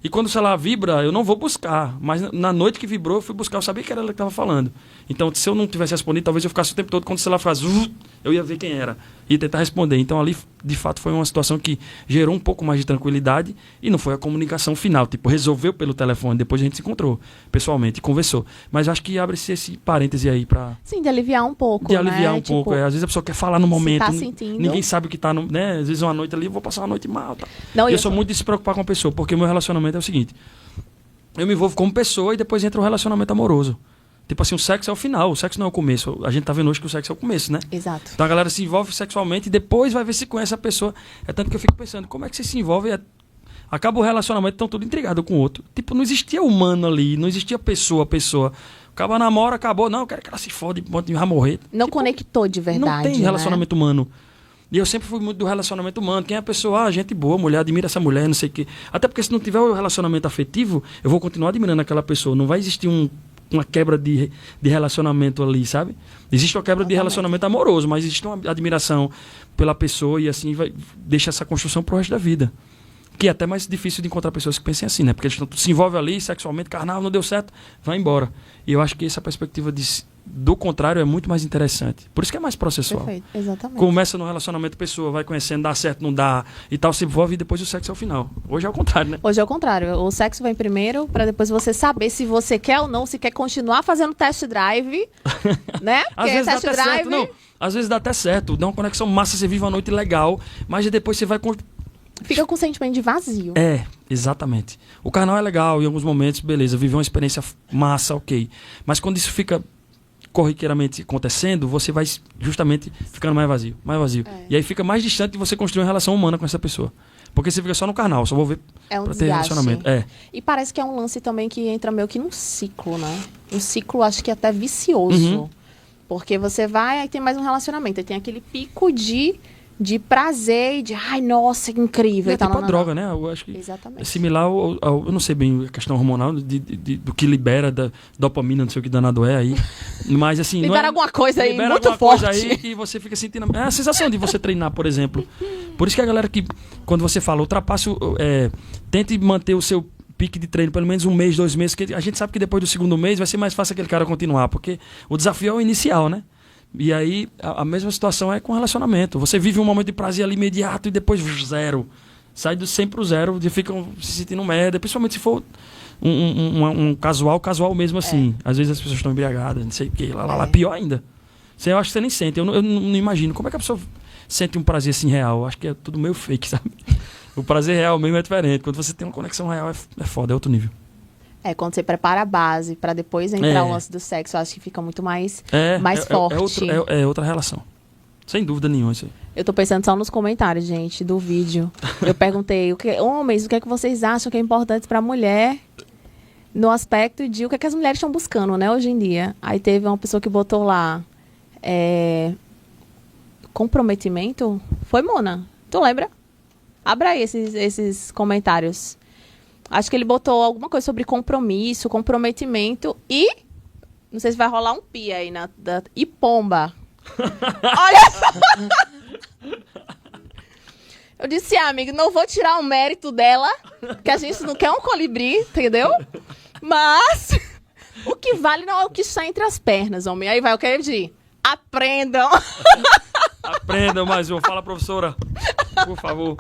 E quando o celular vibra, eu não vou buscar. Mas na noite que vibrou, eu fui buscar. Eu sabia que era ela que estava falando. Então, se eu não tivesse respondido, talvez eu ficasse o tempo todo. Quando o celular faz, eu ia ver quem era. E tentar responder. Então, ali, de fato, foi uma situação que gerou um pouco mais de tranquilidade. E não foi a comunicação final. Tipo, resolveu pelo telefone. Depois a gente se encontrou pessoalmente e conversou. Mas acho que abre-se esse parêntese aí para... Sim, de aliviar um pouco, De aliviar um tipo, pouco. Às vezes a pessoa quer falar no momento. tá sentindo. Ninguém sabe o que tá... né? Às vezes uma noite ali, eu vou passar uma noite mal. Tá? Não, eu sou muito de se preocupar com a pessoa. Porque o meu relacionamento é o seguinte... Eu me envolvo como pessoa e depois entra o relacionamento amoroso. Tipo assim, o sexo é o final, o sexo não é o começo. A gente tá vendo hoje que o sexo é o começo, né? Exato. Então a galera se envolve sexualmente e depois vai ver se conhece a pessoa. É tanto que eu fico pensando, como é que você se envolve? Acaba o relacionamento, estão tudo intrigados com o outro. Tipo, não existia humano ali, não existia pessoa. Acaba namora, acabou. Não, eu quero que ela se fode, vai morrer. Não tipo, conectou de verdade, não tem relacionamento humano. E eu sempre fui muito do relacionamento humano. Quem é a pessoa? Gente boa, mulher, admira essa mulher, não sei o quê. Até porque se não tiver o relacionamento afetivo, eu vou continuar admirando aquela pessoa. Não vai existir uma quebra de relacionamento ali, sabe? Existe uma quebra de relacionamento amoroso, mas existe uma admiração pela pessoa e assim deixa essa construção pro resto da vida. Que é até mais difícil de encontrar pessoas que pensem assim, né? Porque eles se envolvem ali sexualmente, carnal, não deu certo, vai embora. E eu acho que essa perspectiva do contrário é muito mais interessante. Por isso que é mais processual. Perfeito, exatamente. Começa no relacionamento, pessoa vai conhecendo, dá certo, não dá, e tal, se envolve e depois o sexo é o final. Hoje é o contrário, né? Hoje é o contrário. O sexo vem primeiro, pra depois você saber se você quer ou não, se quer continuar fazendo test drive, né? Às vezes dá até certo, não. Às vezes dá até certo, dá uma conexão massa, você vive uma noite legal, mas depois você vai... Fica com um sentimento de vazio. É, exatamente. O carnal é legal, em alguns momentos, beleza, viver uma experiência massa, ok. Mas quando isso fica corriqueiramente acontecendo, você vai justamente ficando mais vazio. É. E aí fica mais distante de você construir uma relação humana com essa pessoa. Porque você fica só no carnal, só vou ver pra ter relacionamento. É. E parece que é um lance também que entra meio que num ciclo, né? Um ciclo, acho que até vicioso. Uhum. Porque você vai, aí tem mais um relacionamento, aí tem aquele pico de prazer e de, ai, nossa, que incrível. É tipo a droga, né? Eu acho que exatamente. É similar ao eu não sei bem a questão hormonal do que libera da dopamina, não sei o que danado é aí. Mas assim... libera alguma coisa aí libera muito alguma forte. Coisa aí e você fica sentindo... É a sensação de você treinar, por exemplo. Por isso que a galera que, quando você fala, ultrapasse... tente manter o seu pique de treino pelo menos 1 mês, 2 meses, que a gente sabe que depois do segundo mês vai ser mais fácil aquele cara continuar, porque o desafio é o inicial, né? E aí, a mesma situação é com relacionamento. Você vive um momento de prazer ali imediato e depois zero. Sai do 100 pro zero e ficam se sentindo merda. Principalmente se for um casual mesmo assim. Às vezes as pessoas estão embriagadas, não sei o que. Lá. Pior ainda. Eu acho que você nem sente. Eu não imagino. Como é que a pessoa sente um prazer assim real? Eu acho que é tudo meio fake, sabe? O prazer real mesmo é diferente. Quando você tem uma conexão real, é foda, é outro nível. Quando você prepara a base pra depois entrar o lance do sexo, eu acho que fica muito mais forte. É outra relação. Sem dúvida nenhuma isso aí. Eu tô pensando só nos comentários, gente, do vídeo. Eu perguntei, homens, o que é que vocês acham que é importante pra mulher no aspecto de o que é que as mulheres estão buscando, né, hoje em dia. Aí teve uma pessoa que botou lá comprometimento. Foi, Mona? Tu lembra? Abra aí esses comentários. Acho que ele botou alguma coisa sobre compromisso, comprometimento e... Não sei se vai rolar um pi aí e pomba. Olha só! Eu disse, amigo, não vou tirar o mérito dela, que a gente não quer um colibri, entendeu? Mas o que vale não é o que está entre as pernas, homem. Aí vai o que eu digo. Aprendam! Aprendam mais um. Fala, professora. Por favor.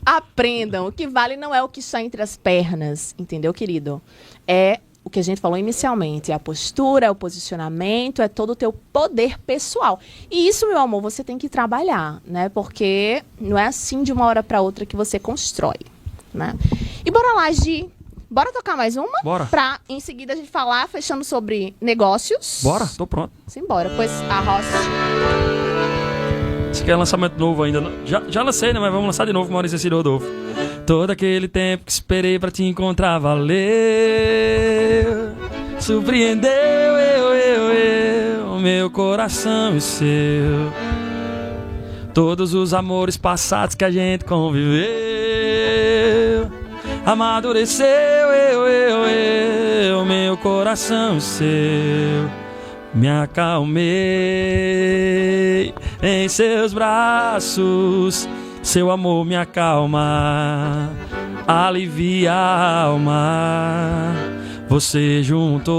Aprendam. O que vale não é o que está entre as pernas, entendeu, querido? É o que a gente falou inicialmente. É a postura, é o posicionamento, é todo o teu poder pessoal. E isso, meu amor, você tem que trabalhar, né? Porque não é assim de uma hora para outra que você constrói, né? E bora lá, Gi. Bora tocar mais uma? Bora. Pra, em seguida, a gente falar, fechando sobre negócios. Bora, tô pronto. Simbora. Pois a roça... Você quer lançamento novo ainda? Já lancei, né? Mas vamos lançar de novo com Maurício Ciro Rodolfo. Todo aquele tempo que esperei pra te encontrar valeu. Surpreendeu eu, meu coração e o seu. Todos os amores passados que a gente conviveu. Amadureceu eu, meu coração e o seu. Me acalmei em seus braços, seu amor me acalma. alivia a alma. Você juntou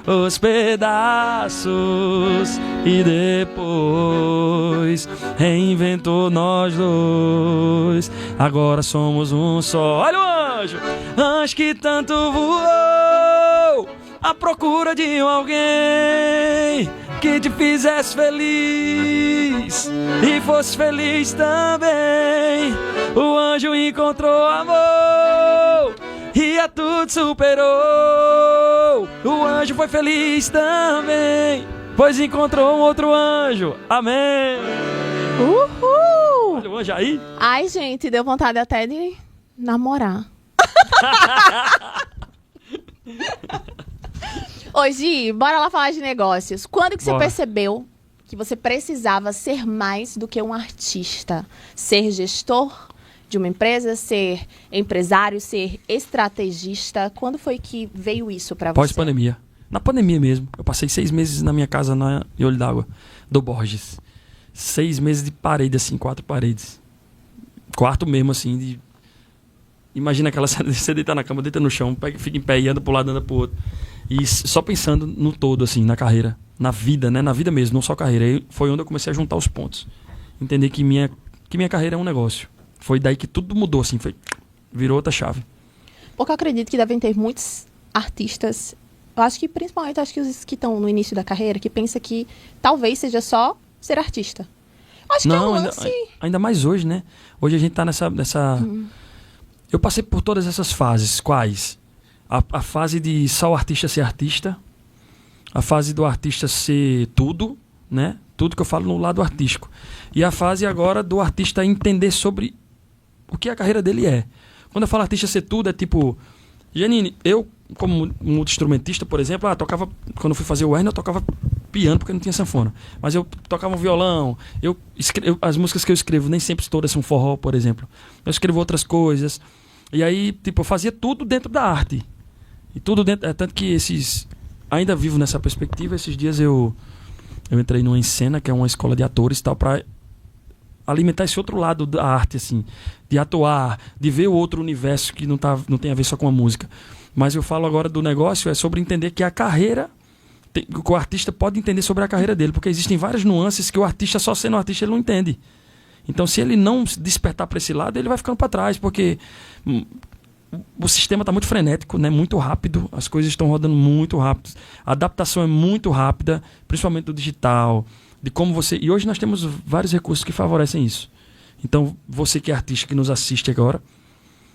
os pedaços e depois reinventou nós dois. Agora somos um só. Olha o anjo, anjo que tanto voou à procura de alguém que te fizesse feliz e fosse feliz também. O anjo encontrou amor e a tudo superou. O anjo foi feliz também, pois encontrou um outro anjo. Amém. Uhul! Olha o anjo aí. Ai, gente, deu vontade até de namorar. Hoje, bora lá falar de negócios. Quando que você percebeu que você precisava ser mais do que um artista? Ser gestor de uma empresa, ser empresário, ser estrategista? Quando foi que veio isso pra você? Pós-pandemia. Na pandemia mesmo. Eu passei 6 meses na minha casa em Olho d'Água, do Borges. 6 meses de parede, assim, 4 paredes. Quarto mesmo, assim, imagina aquela cena de você deitar na cama, deita no chão, fica em pé e anda pro lado, anda pro outro. E só pensando no todo, assim, na carreira. Na vida, né? Na vida mesmo, não só carreira. Aí foi onde eu comecei a juntar os pontos. Entender que minha carreira é um negócio. Foi daí que tudo mudou, assim. Virou outra chave. Porque eu acredito que devem ter muitos artistas, eu acho que principalmente que os que estão no início da carreira, que pensam que talvez seja só ser artista. Eu acho que é um lance... ainda mais hoje, né? Hoje a gente tá nessa... Eu passei por todas essas fases. Quais? A fase de só o artista ser artista. A fase do artista ser tudo, né? Tudo que eu falo no lado artístico. E a fase agora do artista entender sobre o que a carreira dele é. Quando eu falo artista ser tudo, é tipo... Janine, eu, como multi-instrumentista, por exemplo, quando eu fui fazer o Werner, eu tocava piano porque não tinha sanfona. Mas eu tocava um violão. As músicas que eu escrevo, nem sempre todas são forró, por exemplo. Eu escrevo outras coisas. E aí, tipo, eu fazia tudo dentro da arte. E tudo dentro... tanto que ainda vivo nessa perspectiva. Esses dias eu entrei numa Encena, que é uma escola de atores e tal, pra alimentar esse outro lado da arte, assim. De atuar, de ver o outro universo que não tem a ver só com a música. Mas eu falo agora do negócio, é sobre entender que a carreira... que o artista pode entender sobre a carreira dele. Porque existem várias nuances que o artista, só sendo artista, ele não entende. Então, se ele não se despertar para esse lado, ele vai ficando para trás, porque o sistema está muito frenético, né? Muito rápido, as coisas estão rodando muito rápido, a adaptação é muito rápida, principalmente do digital, de como você... E hoje nós temos vários recursos que favorecem isso. Então, você que é artista, que nos assiste agora,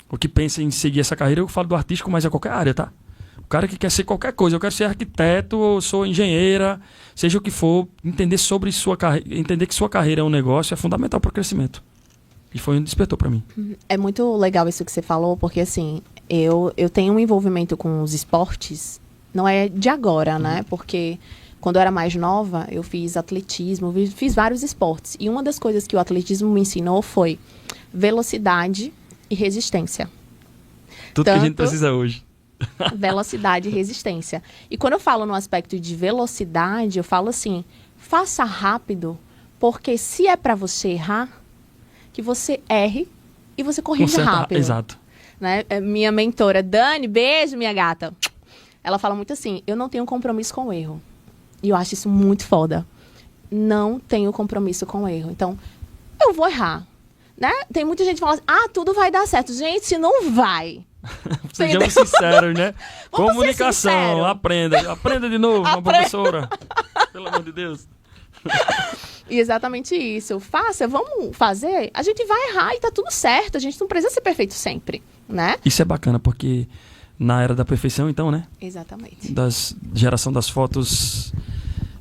ou que pensa em seguir essa carreira, eu falo do artístico, mas é qualquer área, tá? O cara que quer ser qualquer coisa, eu quero ser arquiteto, ou sou engenheira, seja o que for, entender sobre sua carreira, entender que sua carreira é um negócio é fundamental para o crescimento. E foi onde despertou para mim. É muito legal isso que você falou, porque assim, eu tenho um envolvimento com os esportes, não é de agora, né? Porque quando eu era mais nova, eu fiz atletismo, fiz vários esportes. E uma das coisas que o atletismo me ensinou foi velocidade e resistência. Tudo que a gente precisa hoje. Velocidade e resistência. E quando eu falo no aspecto de velocidade, eu falo assim, faça rápido, porque se é para você errar, que você erre e você corrija rápido. Exato. Né? Minha mentora, Dani, beijo, minha gata. Ela fala muito assim, eu não tenho compromisso com o erro. E eu acho isso muito foda. Não tenho compromisso com o erro. Então, eu vou errar. Né? Tem muita gente que fala assim, tudo vai dar certo. Gente, não vai. Sejamos sinceros, né? Comunicação, aprenda de novo, uma professora. Pelo amor de Deus. E exatamente isso. Faça, vamos fazer. A gente vai errar e tá tudo certo. A gente não precisa ser perfeito sempre, né? Isso é bacana, porque na era da perfeição, então, né? Exatamente. Geração das fotos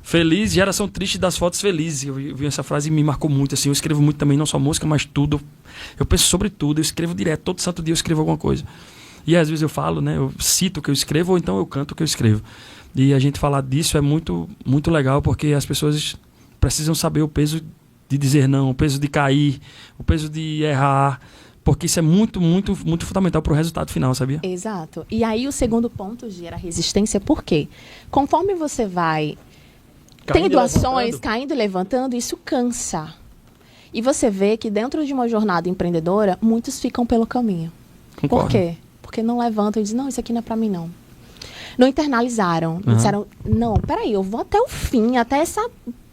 felizes, geração triste das fotos felizes. Eu vi essa frase e me marcou muito, assim. Eu escrevo muito também, não só música, mas tudo. Eu penso sobre tudo, eu escrevo direto. Todo santo dia eu escrevo alguma coisa. E às vezes eu falo, né? Eu cito o que eu escrevo, ou então eu canto o que eu escrevo. E a gente falar disso é muito, muito legal, porque as pessoas precisam saber o peso de dizer não, o peso de cair, o peso de errar, porque isso é muito, muito, muito fundamental para o resultado final, sabia? Exato. E aí o segundo ponto gera resistência, por quê? Conforme você vai tendo ações, caindo e levantando, isso cansa. E você vê que dentro de uma jornada empreendedora, muitos ficam pelo caminho. Concordo. Por quê? Porque não levantam e dizem, não, isso aqui não é pra mim, não. Não internalizaram. Disseram, não, peraí, eu vou até o fim, até essa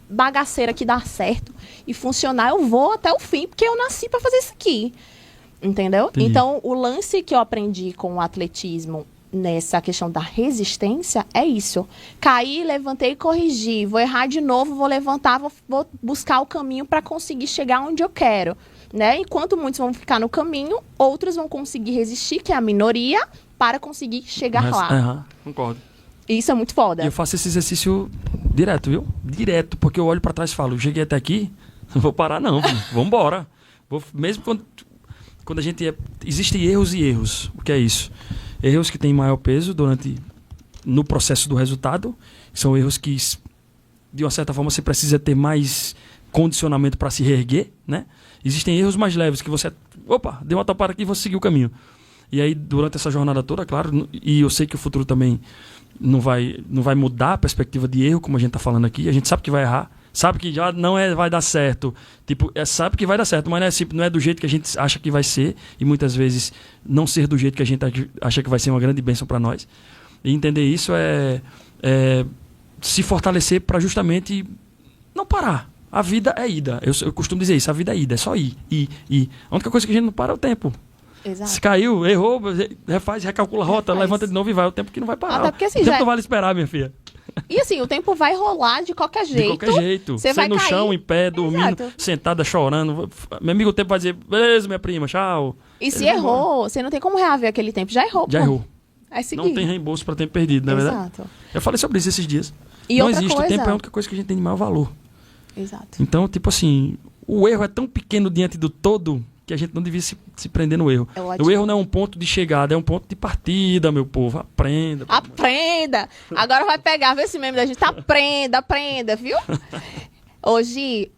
bagaceira aqui dar certo e funcionar, eu vou até o fim, porque eu nasci pra fazer isso aqui. Entendeu? Entendi. Então, o lance que eu aprendi com o atletismo nessa questão da resistência é isso. Caí, levantei e corrigi. Vou errar de novo, vou levantar, vou buscar o caminho para conseguir chegar onde eu quero. Né? Enquanto muitos vão ficar no caminho, outros vão conseguir resistir, que é a minoria, para conseguir chegar lá. Concordo. E isso é muito foda. E eu faço esse exercício direto, viu? Direto, porque eu olho pra trás e falo, cheguei até aqui, não vou parar não, vambora. Mesmo quando a gente existem erros e erros. O que é isso? Erros que têm maior peso no processo do resultado, são erros que, de uma certa forma, você precisa ter mais condicionamento para se reerguer, né? Existem erros mais leves que você, deu uma topada aqui e você seguiu o caminho. E aí, durante essa jornada toda, claro, e eu sei que o futuro também não vai mudar a perspectiva de erro, como a gente está falando aqui. A gente sabe que vai errar, sabe que já vai dar certo. Tipo, sabe que vai dar certo, mas não é do jeito que a gente acha que vai ser. E muitas vezes não ser do jeito que a gente acha que vai ser uma grande bênção para nós. E entender isso é se fortalecer para justamente não parar. A vida é ida. Eu costumo dizer isso, a vida é ida, é só ir. A única coisa que a gente não para é o tempo. Exato. Se caiu, errou, refaz, recalcula a rota, levanta de novo e vai. O tempo que não vai parar. Até porque, assim, o tempo não vale esperar, minha filha. E assim, o tempo vai rolar de qualquer jeito. De qualquer jeito. Você vai no cair. chão, em pé, dormindo, Exato. sentada, chorando. Meu amigo, o tempo vai dizer, beleza, minha prima, tchau. E se errou, você não tem como reaver aquele tempo. Já errou. Já errou. É seguir. Não tem reembolso para tempo perdido, não é verdade? Exato. Eu falei sobre isso esses dias. E não outra existe, coisa... o tempo é a única coisa que a gente tem de maior valor. Exato. Então, tipo assim, o erro é tão pequeno diante do todo que a gente não devia se prender no erro. O erro não é um ponto de chegada, é um ponto de partida, meu povo. Aprenda. Aprenda! Agora vai pegar, vê esse meme da gente. Aprenda, viu? Hoje,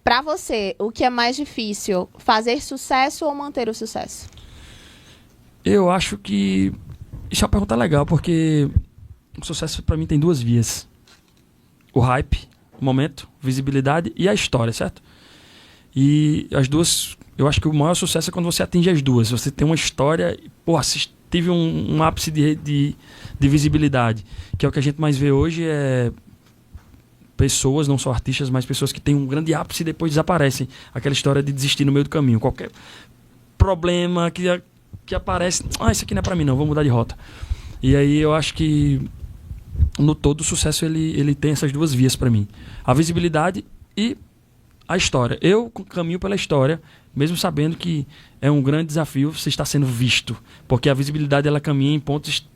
pra você, o que é mais difícil? Fazer sucesso ou manter o sucesso? Eu acho que isso é uma pergunta legal, porque o sucesso pra mim tem duas vias. O hype, o momento, visibilidade e a história, certo? E as duas, eu acho que o maior sucesso é quando você atinge as duas. Você tem uma história, tive um ápice de visibilidade, que é o que a gente mais vê hoje, é pessoas, não só artistas, mas pessoas que têm um grande ápice e depois desaparecem. Aquela história de desistir no meio do caminho. Qualquer problema que aparece, isso aqui não é pra mim não, vou mudar de rota. E aí eu acho que no todo o sucesso ele tem essas duas vias pra mim. A visibilidade e a história. Eu caminho pela história, mesmo sabendo que é um grande desafio você estar sendo visto, porque a visibilidade ela caminha em pontos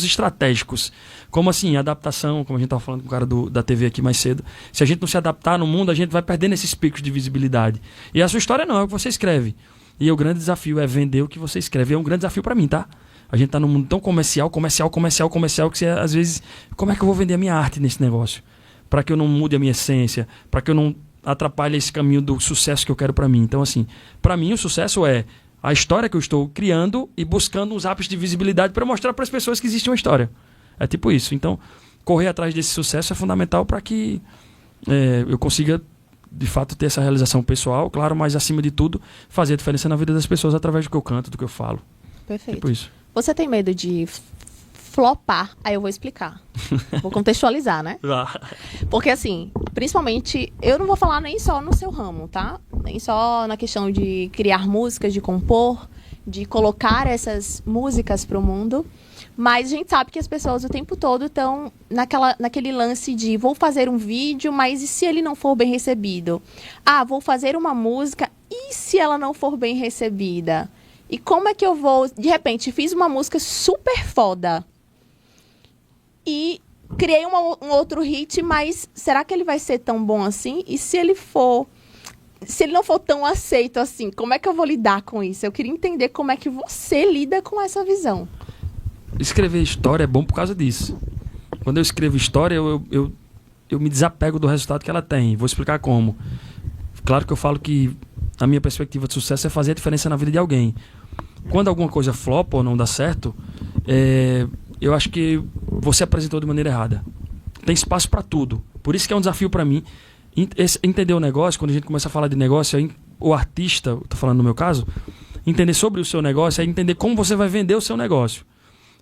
estratégicos. Como assim? Adaptação, como a gente estava falando com o cara da TV aqui mais cedo. Se a gente não se adaptar no mundo, a gente vai perdendo esses picos de visibilidade. E a sua história não, é o que você escreve. E o grande desafio é vender o que você escreve. É um grande desafio para mim, tá? A gente tá num mundo tão comercial, que você, às vezes, como é que eu vou vender a minha arte nesse negócio? Para que eu não mude a minha essência, para que eu não atrapalhe esse caminho do sucesso que eu quero para mim. Então, assim, para mim o sucesso é a história que eu estou criando e buscando uns ápices de visibilidade para mostrar para as pessoas que existe uma história. É tipo isso. Então, correr atrás desse sucesso é fundamental para que eu consiga, de fato, ter essa realização pessoal, claro, mas, acima de tudo, fazer a diferença na vida das pessoas através do que eu canto, do que eu falo. Perfeito. Tipo isso. Você tem medo de flopar? Aí eu vou explicar. Vou contextualizar, né? Porque, assim, principalmente, eu não vou falar nem só no seu ramo, tá? Nem só na questão de criar músicas, de compor, de colocar essas músicas pro mundo. Mas a gente sabe que as pessoas o tempo todo estão naquele lance de vou fazer um vídeo, mas e se ele não for bem recebido? Vou fazer uma música, e se ela não for bem recebida? E como é que eu vou... De repente, fiz uma música super foda e criei um outro hit, mas será que ele vai ser tão bom assim? E se ele não for tão aceito assim, como é que eu vou lidar com isso? Eu queria entender como é que você lida com essa visão. Escrever história é bom por causa disso. Quando eu escrevo história, eu me desapego do resultado que ela tem. Vou explicar como. Claro que eu falo que a minha perspectiva de sucesso é fazer a diferença na vida de alguém. Quando alguma coisa flopa ou não dá certo, eu acho que você apresentou de maneira errada. Tem espaço para tudo. Por isso que é um desafio para mim entender o negócio, quando a gente começa a falar de negócio, aí o artista, tô falando no meu caso, entender sobre o seu negócio é entender como você vai vender o seu negócio.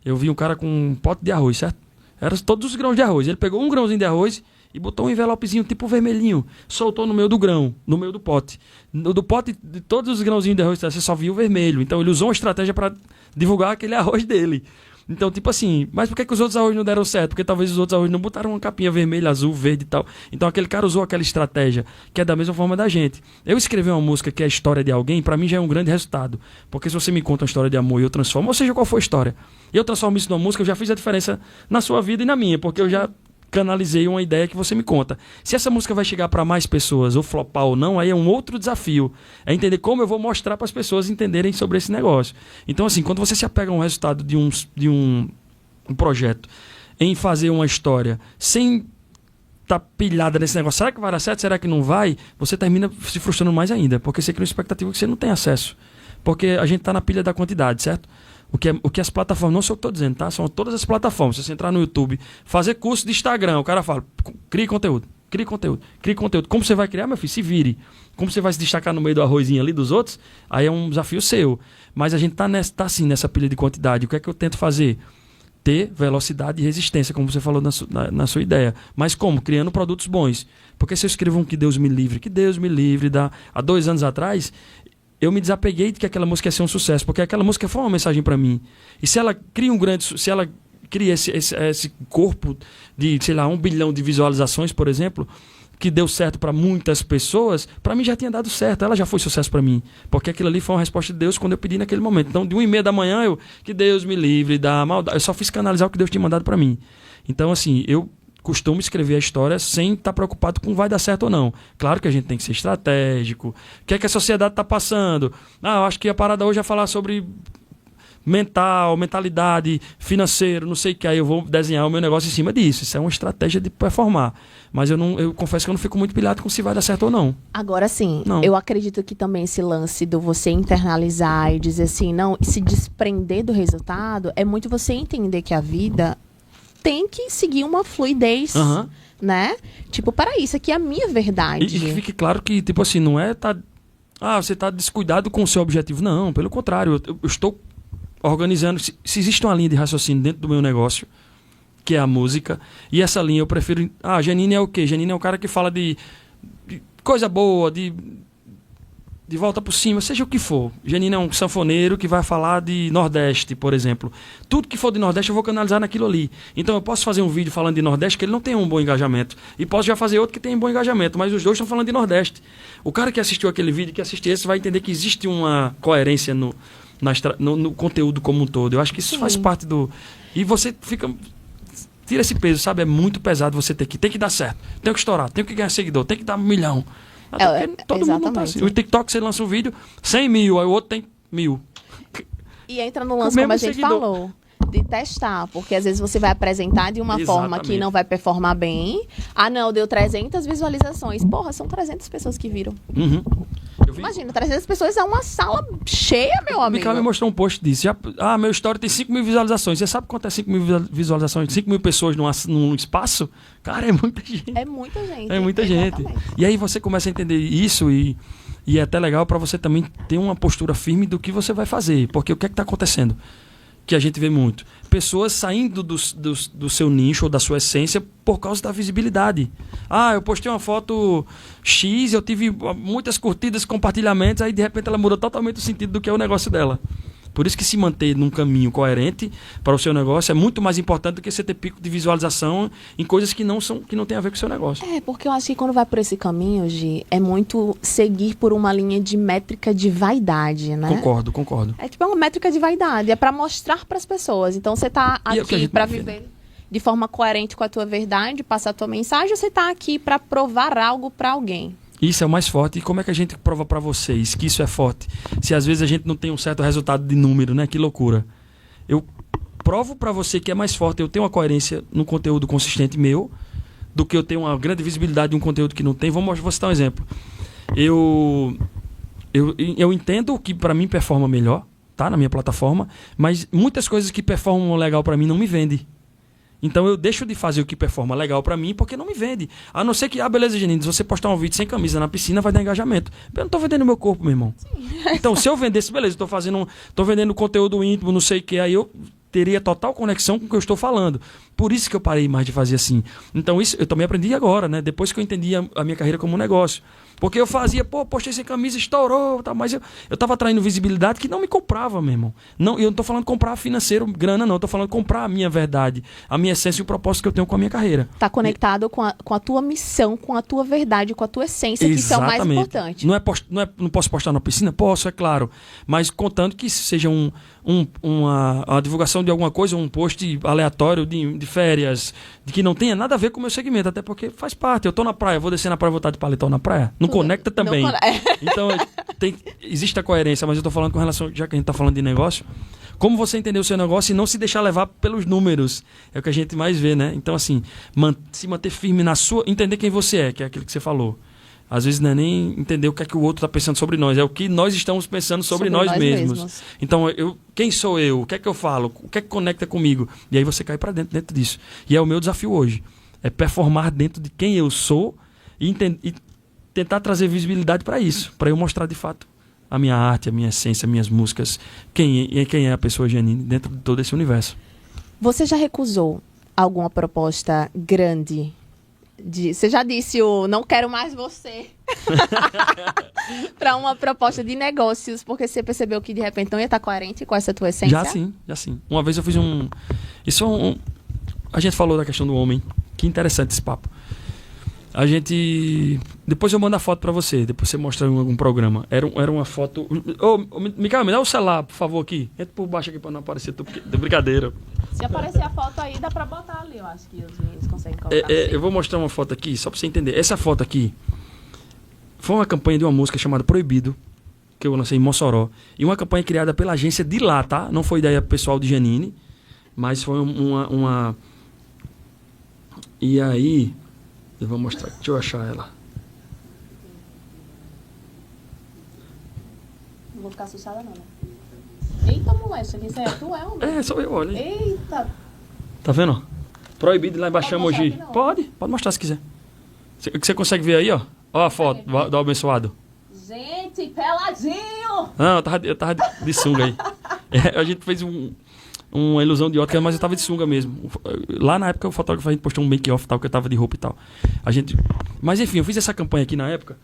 Eu vi um cara com um pote de arroz, certo? Era todos os grãos de arroz. Ele pegou um grãozinho de arroz e botou um envelopezinho tipo vermelhinho, soltou no meio do grão, no meio do pote. Do pote de todos os grãozinhos de arroz, você só viu o vermelho. Então ele usou uma estratégia para divulgar aquele arroz dele. Então, tipo assim, mas por que os outros arroz não deram certo? Porque talvez os outros arroz não botaram uma capinha vermelha, azul, verde e tal. Então aquele cara usou aquela estratégia, que é da mesma forma da gente. Eu escrever uma música que é a história de alguém, pra mim já é um grande resultado. Porque se você me conta uma história de amor e eu transformo, ou seja, qual for a história, e eu transformo isso numa música, eu já fiz a diferença na sua vida e na minha, porque eu já canalizei uma ideia que você me conta. Se essa música vai chegar para mais pessoas, ou flopar ou não, aí é um outro desafio. É entender como eu vou mostrar para as pessoas entenderem sobre esse negócio. Então, assim, quando você se apega a um resultado de um projeto, em fazer uma história, sem estar pilhada nesse negócio, será que vai dar certo? Será que não vai? Você termina se frustrando mais ainda, porque você cria uma expectativa que você não tem acesso. Porque a gente está na pilha da quantidade, certo? O que as plataformas, não sou eu que estou dizendo, tá? São todas as plataformas. Se você entrar no YouTube, fazer curso de Instagram, o cara fala, crie conteúdo. Como você vai criar, meu filho? Se vire. Como você vai se destacar no meio do arrozinho ali dos outros? Aí é um desafio seu. Mas a gente tá assim, nessa pilha de quantidade. O que é que eu tento fazer? Ter velocidade e resistência, como você falou na sua ideia. Mas como? Criando produtos bons. Porque se eu escrevo um que Deus me livre, há 2 anos atrás, eu me desapeguei de que aquela música ia ser um sucesso, porque aquela música foi uma mensagem para mim. E se ela cria se ela cria esse corpo de, sei lá, 1 bilhão de visualizações, por exemplo, que deu certo para muitas pessoas, para mim já tinha dado certo, ela já foi sucesso para mim, porque aquilo ali foi uma resposta de Deus quando eu pedi naquele momento. Então, de 1h30 da manhã, que Deus me livre da maldade, eu só fiz canalizar o que Deus tinha mandado para mim. Então, assim, eu costumo escrever a história sem estar preocupado com vai dar certo ou não. Claro que a gente tem que ser estratégico. O que é que a sociedade está passando? Eu acho que a parada hoje é falar sobre mentalidade, financeiro, não sei o que. Aí eu vou desenhar o meu negócio em cima disso. Isso é uma estratégia de performar. Mas eu confesso que eu não fico muito pilhado com se vai dar certo ou não. Agora sim, eu acredito que também esse lance do você internalizar e dizer assim, não, e se desprender do resultado, é muito você entender que a vida tem que seguir uma fluidez, né? Tipo, para isso aqui é a minha verdade. E que fique claro que, tipo assim, não é você tá descuidado com o seu objetivo. Não, pelo contrário, eu estou organizando. Se existe uma linha de raciocínio dentro do meu negócio, que é a música, e essa linha eu prefiro... Janine é o quê? Janine é o cara que fala de coisa boa, de volta por cima, seja o que for. Janine é um sanfoneiro que vai falar de Nordeste, por exemplo. Tudo que for de Nordeste eu vou canalizar naquilo ali. Então eu posso fazer um vídeo falando de Nordeste que ele não tem um bom engajamento. E posso já fazer outro que tem um bom engajamento, mas os dois estão falando de Nordeste. O cara que assistiu aquele vídeo, que assistiu esse, vai entender que existe uma coerência no conteúdo como um todo. Eu acho que isso faz parte do... E você tira esse peso, sabe? É muito pesado você tem que dar certo. Tem que estourar, tem que ganhar seguidor, tem que dar 1 milhão. Todo mundo não tá assim. O TikTok, você lança um vídeo, 100 mil, aí o outro tem 1000. E entra no lance, como a gente falou, de testar. Porque às vezes você vai apresentar de uma forma que não vai performar bem. Não, deu 300 visualizações. Porra, são 300 pessoas que viram. Imagina, 300 pessoas é uma sala cheia, meu amigo. Micael me mostrou um post disso. Meu story tem 5 mil visualizações. Você sabe quanto é 5 mil visualizações? 5 mil pessoas num espaço? Cara, é muita gente. É muita gente. É muita gente. E aí você começa a entender isso e é até legal para você também ter uma postura firme do que você vai fazer. Porque o que é que está acontecendo? Que a gente vê muito. Pessoas saindo do seu nicho ou da sua essência por causa da visibilidade. Eu postei uma foto X, eu tive muitas curtidas, compartilhamentos, aí de repente ela mudou totalmente o sentido do que é o negócio dela. Por isso que se manter num caminho coerente para o seu negócio é muito mais importante do que você ter pico de visualização em coisas que não tem a ver com o seu negócio. Porque eu acho que quando vai por esse caminho, Gi, é muito seguir por uma linha de métrica de vaidade, né? Concordo. É uma métrica de vaidade, é para mostrar para as pessoas. Então você tá aqui para viver de forma coerente com a tua verdade, passar a tua mensagem, ou você tá aqui para provar algo para alguém? Isso é o mais forte. E como é que a gente prova para vocês que isso é forte? Se às vezes a gente não tem um certo resultado de número, né? Que loucura. Eu provo para você que é mais forte eu ter uma coerência no conteúdo consistente meu do que eu ter uma grande visibilidade de um conteúdo que não tem. Vou citar um exemplo. Eu entendo que para mim performa melhor, tá? Na minha plataforma, mas muitas coisas que performam legal para mim não me vendem. Então eu deixo de fazer o que performa legal pra mim porque não me vende. A não ser que, beleza, Janine, se você postar um vídeo sem camisa na piscina, vai dar engajamento. Eu não tô vendendo meu corpo, meu irmão. Sim. Então, se eu vendesse, beleza, tô vendendo conteúdo íntimo, não sei o que, aí eu teria total conexão com o que eu estou falando. Por isso que eu parei mais de fazer assim. Então, isso eu também aprendi agora, né? Depois que eu entendi a minha carreira como um negócio. Porque eu fazia, postei sem camisa, estourou, tá, mas eu tava atraindo visibilidade que não me comprava, meu irmão. Não, eu não tô falando comprar financeiro, grana, não. Eu tô falando comprar a minha verdade, a minha essência e o propósito que eu tenho com a minha carreira. Tá conectado com a tua missão, com a tua verdade, com a tua essência, que isso é o mais importante. Não posso postar na piscina? Posso, é claro. Mas contando que seja uma divulgação de alguma coisa, um post aleatório de férias, de que não tenha nada a ver com o meu segmento, até porque faz parte. Eu tô na praia, vou descer na praia, vou estar de paletó na praia. Não conecta também. Então, existe a coerência, mas eu tô falando com relação, já que a gente tá falando de negócio, como você entender o seu negócio e não se deixar levar pelos números. É o que a gente mais vê, né? Então, assim, se manter firme na sua... Entender quem você é, que é aquilo que você falou. Às vezes não é nem entender o que é que o outro está pensando sobre nós, é o que nós estamos pensando sobre nós mesmos. Então, quem sou eu? O que é que eu falo? O que é que conecta comigo? E aí você cai para dentro disso. E é o meu desafio hoje. É performar dentro de quem eu sou e tentar trazer visibilidade para isso, para eu mostrar de fato a minha arte, a minha essência, minhas músicas, quem é a pessoa Janine dentro de todo esse universo. Você já recusou alguma proposta grande? Você já disse o não quero mais você para uma proposta de negócios, porque você percebeu que de repente não ia estar coerente com essa tua essência? Já sim. Uma vez eu fiz a gente falou da questão do homem. Que interessante esse papo. Depois eu mando a foto pra você. Depois você mostra em algum programa. Era uma foto... Micael, me dá o celular, por favor, aqui. Entra por baixo aqui pra não aparecer. De brincadeira. Se aparecer a foto aí, dá pra botar ali. Eu acho que os meninos conseguem colocar. Eu vou mostrar uma foto aqui, só pra você entender. Essa foto aqui foi uma campanha de uma música chamada Proibido, que eu lancei em Mossoró. E uma campanha criada pela agência de lá, tá? Não foi ideia pessoal de Janine, mas foi uma... E aí... Eu vou mostrar. Deixa eu achar ela. Não vou ficar assustada não, né? Eita, mulher, isso aqui é tu, homem? Sou eu, olha. Eita. Tá vendo? Proibido lá embaixo, Mogi. Pode mostrar se quiser. Você consegue ver aí, ó? Ó a foto do abençoado. Gente, peladinho! Não, eu tava de sunga aí. A gente fez uma ilusão de ótica, mas eu tava de sunga mesmo. Lá na época o fotógrafo a gente postou um make-off tal, que eu tava de roupa e tal. Mas enfim, eu fiz essa campanha aqui na época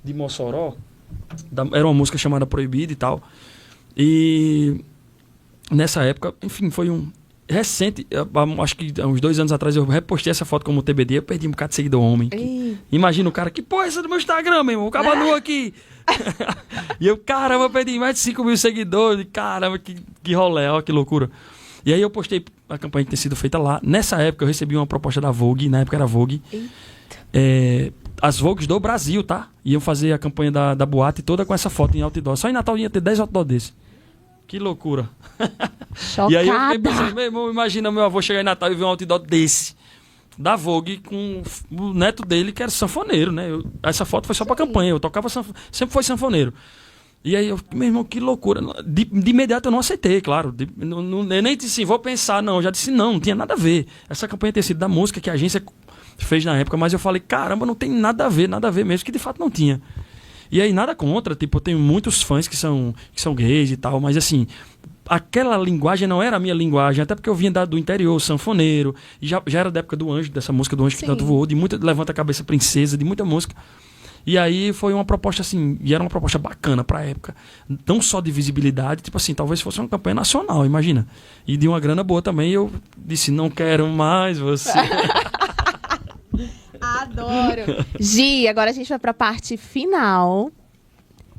de Mossoró. Era uma música chamada Proibido e tal. E nessa época, enfim, foi recente, acho que há uns 2 anos atrás eu repostei essa foto como TBD, eu perdi um bocado de seguidor homem. Imagina o cara, que porra é essa do meu Instagram, meu irmão? O caba nu aqui. E eu, caramba, perdi mais de 5 mil seguidores. Caramba, que rolê, ó, que loucura. E aí eu postei a campanha que tem sido feita lá. Nessa época eu recebi uma proposta da Vogue, na época era Vogue. As Vogues do Brasil, tá? Iam fazer a campanha da boate toda com essa foto em outdoor. Só em Natal ia ter 10 outdoor desse. Que loucura. Chocada. E aí eu pensei, meu irmão, imagina meu avô chegar em Natal e ver um outdoor desse. Da Vogue com o neto dele, que era sanfoneiro, né? Essa foto foi só pra campanha. Eu tocava sempre foi sanfoneiro. E aí, meu irmão, que loucura. De imediato eu não aceitei, claro. Eu nem disse assim, vou pensar, não. Eu já disse não tinha nada a ver. Essa campanha ter sido da música que a agência fez na época, mas eu falei, caramba, não tem nada a ver mesmo, que de fato não tinha. E aí, nada contra, tipo, eu tenho muitos fãs que são gays e tal, mas assim, aquela linguagem não era a minha linguagem, até porque eu vinha do interior, sanfoneiro, e já era da época do Anjo, dessa música do Anjo que tanto voou, de muita Levanta a Cabeça Princesa, de muita música. E aí foi uma proposta assim, e era uma proposta bacana pra época, não só de visibilidade, tipo assim, talvez fosse uma campanha nacional, imagina. E de uma grana boa também, eu disse, não quero mais você. Adoro. Gi, agora a gente vai pra parte final.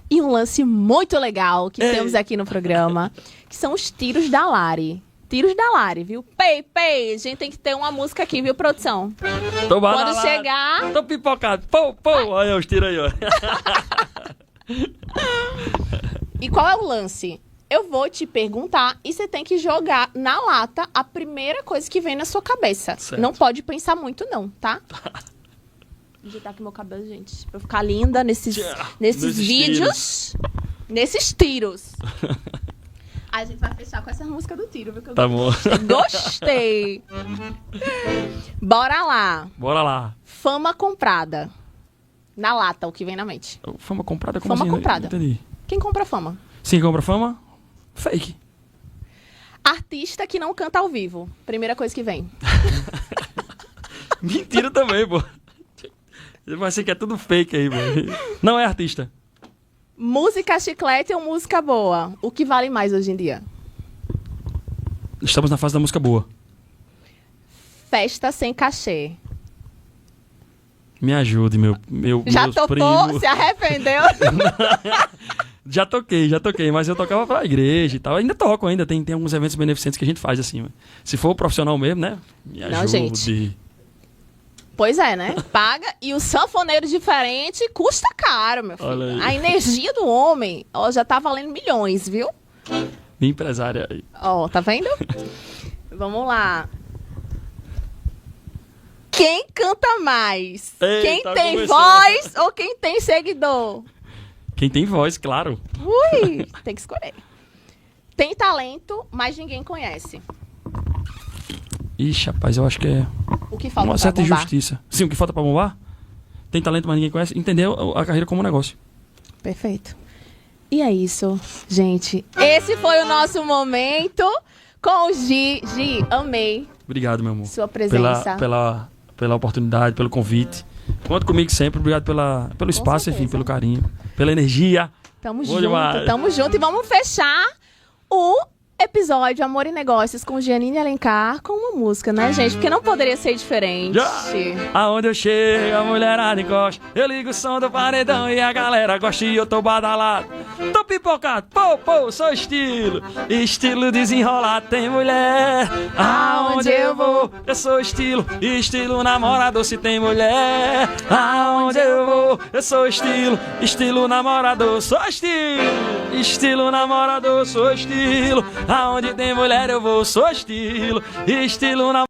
E um lance muito legal que temos aqui no programa, que são os tiros da Lari. Tiros da Lari, viu? Pei, a gente tem que ter uma música aqui, viu, produção? Quando chegar... Tô pipocado. Pô. Olha os tiros aí, ó. E qual é o lance? Eu vou te perguntar e você tem que jogar na lata a primeira coisa que vem na sua cabeça. Certo. Não pode pensar muito não, tá? Vou ajeitar aqui meu cabelo, gente, pra eu ficar linda nesses vídeos, nesses tiros. A gente vai fechar com essa música do tiro, viu? Que eu Tá bom. gostei. Bora lá. Bora lá. Fama comprada. Na lata, o que vem na mente. Fama comprada? Como Fama assim? comprada. Entendi. Quem compra fama? Sim, compra fama? Fake. Artista que não canta ao vivo. Primeira coisa que vem. Mentira também, pô. Vai ser que é tudo fake aí, pô. Não é artista. Música chiclete ou música boa? O que vale mais hoje em dia? Estamos na fase da música boa. Festa sem cachê. Me ajude, meu Já meus tocou? primos. Se arrependeu? Já toquei, mas eu tocava pra igreja e tal. Ainda toco, ainda. Tem alguns eventos beneficentes que a gente faz assim. Mano. Se for profissional mesmo, né? Me ajude. Não, gente. Pois é, né? Paga. E o sanfoneiro diferente custa caro, meu filho. Olha aí. A energia do homem, ó, já tá valendo milhões, viu? Minha empresária aí. Ó, tá vendo? Vamos lá. Quem canta mais? Eita, Quem tem começou. voz ou quem tem seguidor? Quem tem voz, claro. Ui, tem que escolher. Tem talento, mas ninguém conhece. Ixi, rapaz, eu acho que é O que falta uma pra certa bombar? injustiça. Sim, o que falta pra bombar? Tem talento, mas ninguém conhece. Entendeu a carreira como um negócio. Perfeito. E é isso, gente. Esse foi o nosso momento com o Gi. Gi, amei Obrigado, meu amor. sua presença. Pela oportunidade, pelo convite. Conta comigo sempre. Obrigado pelo espaço, certeza. enfim, pelo carinho, pela energia. Tamo Bom junto, demais. tamo junto. E vamos fechar o episódio Amor e Negócios com Giannini Alencar com uma música, né, gente? Porque não poderia ser diferente. Aonde eu chego, a mulherada encosta. Eu ligo o som do paredão e a galera gosta e eu tô badalado. Tô pipocado, pô, sou estilo desenrolado, tem mulher. Aonde eu vou, eu sou estilo namorador se tem mulher. Aonde eu vou, eu sou estilo namorador, sou estilo namorador, sou estilo. Aonde tem mulher eu vou, sou estilo namorador.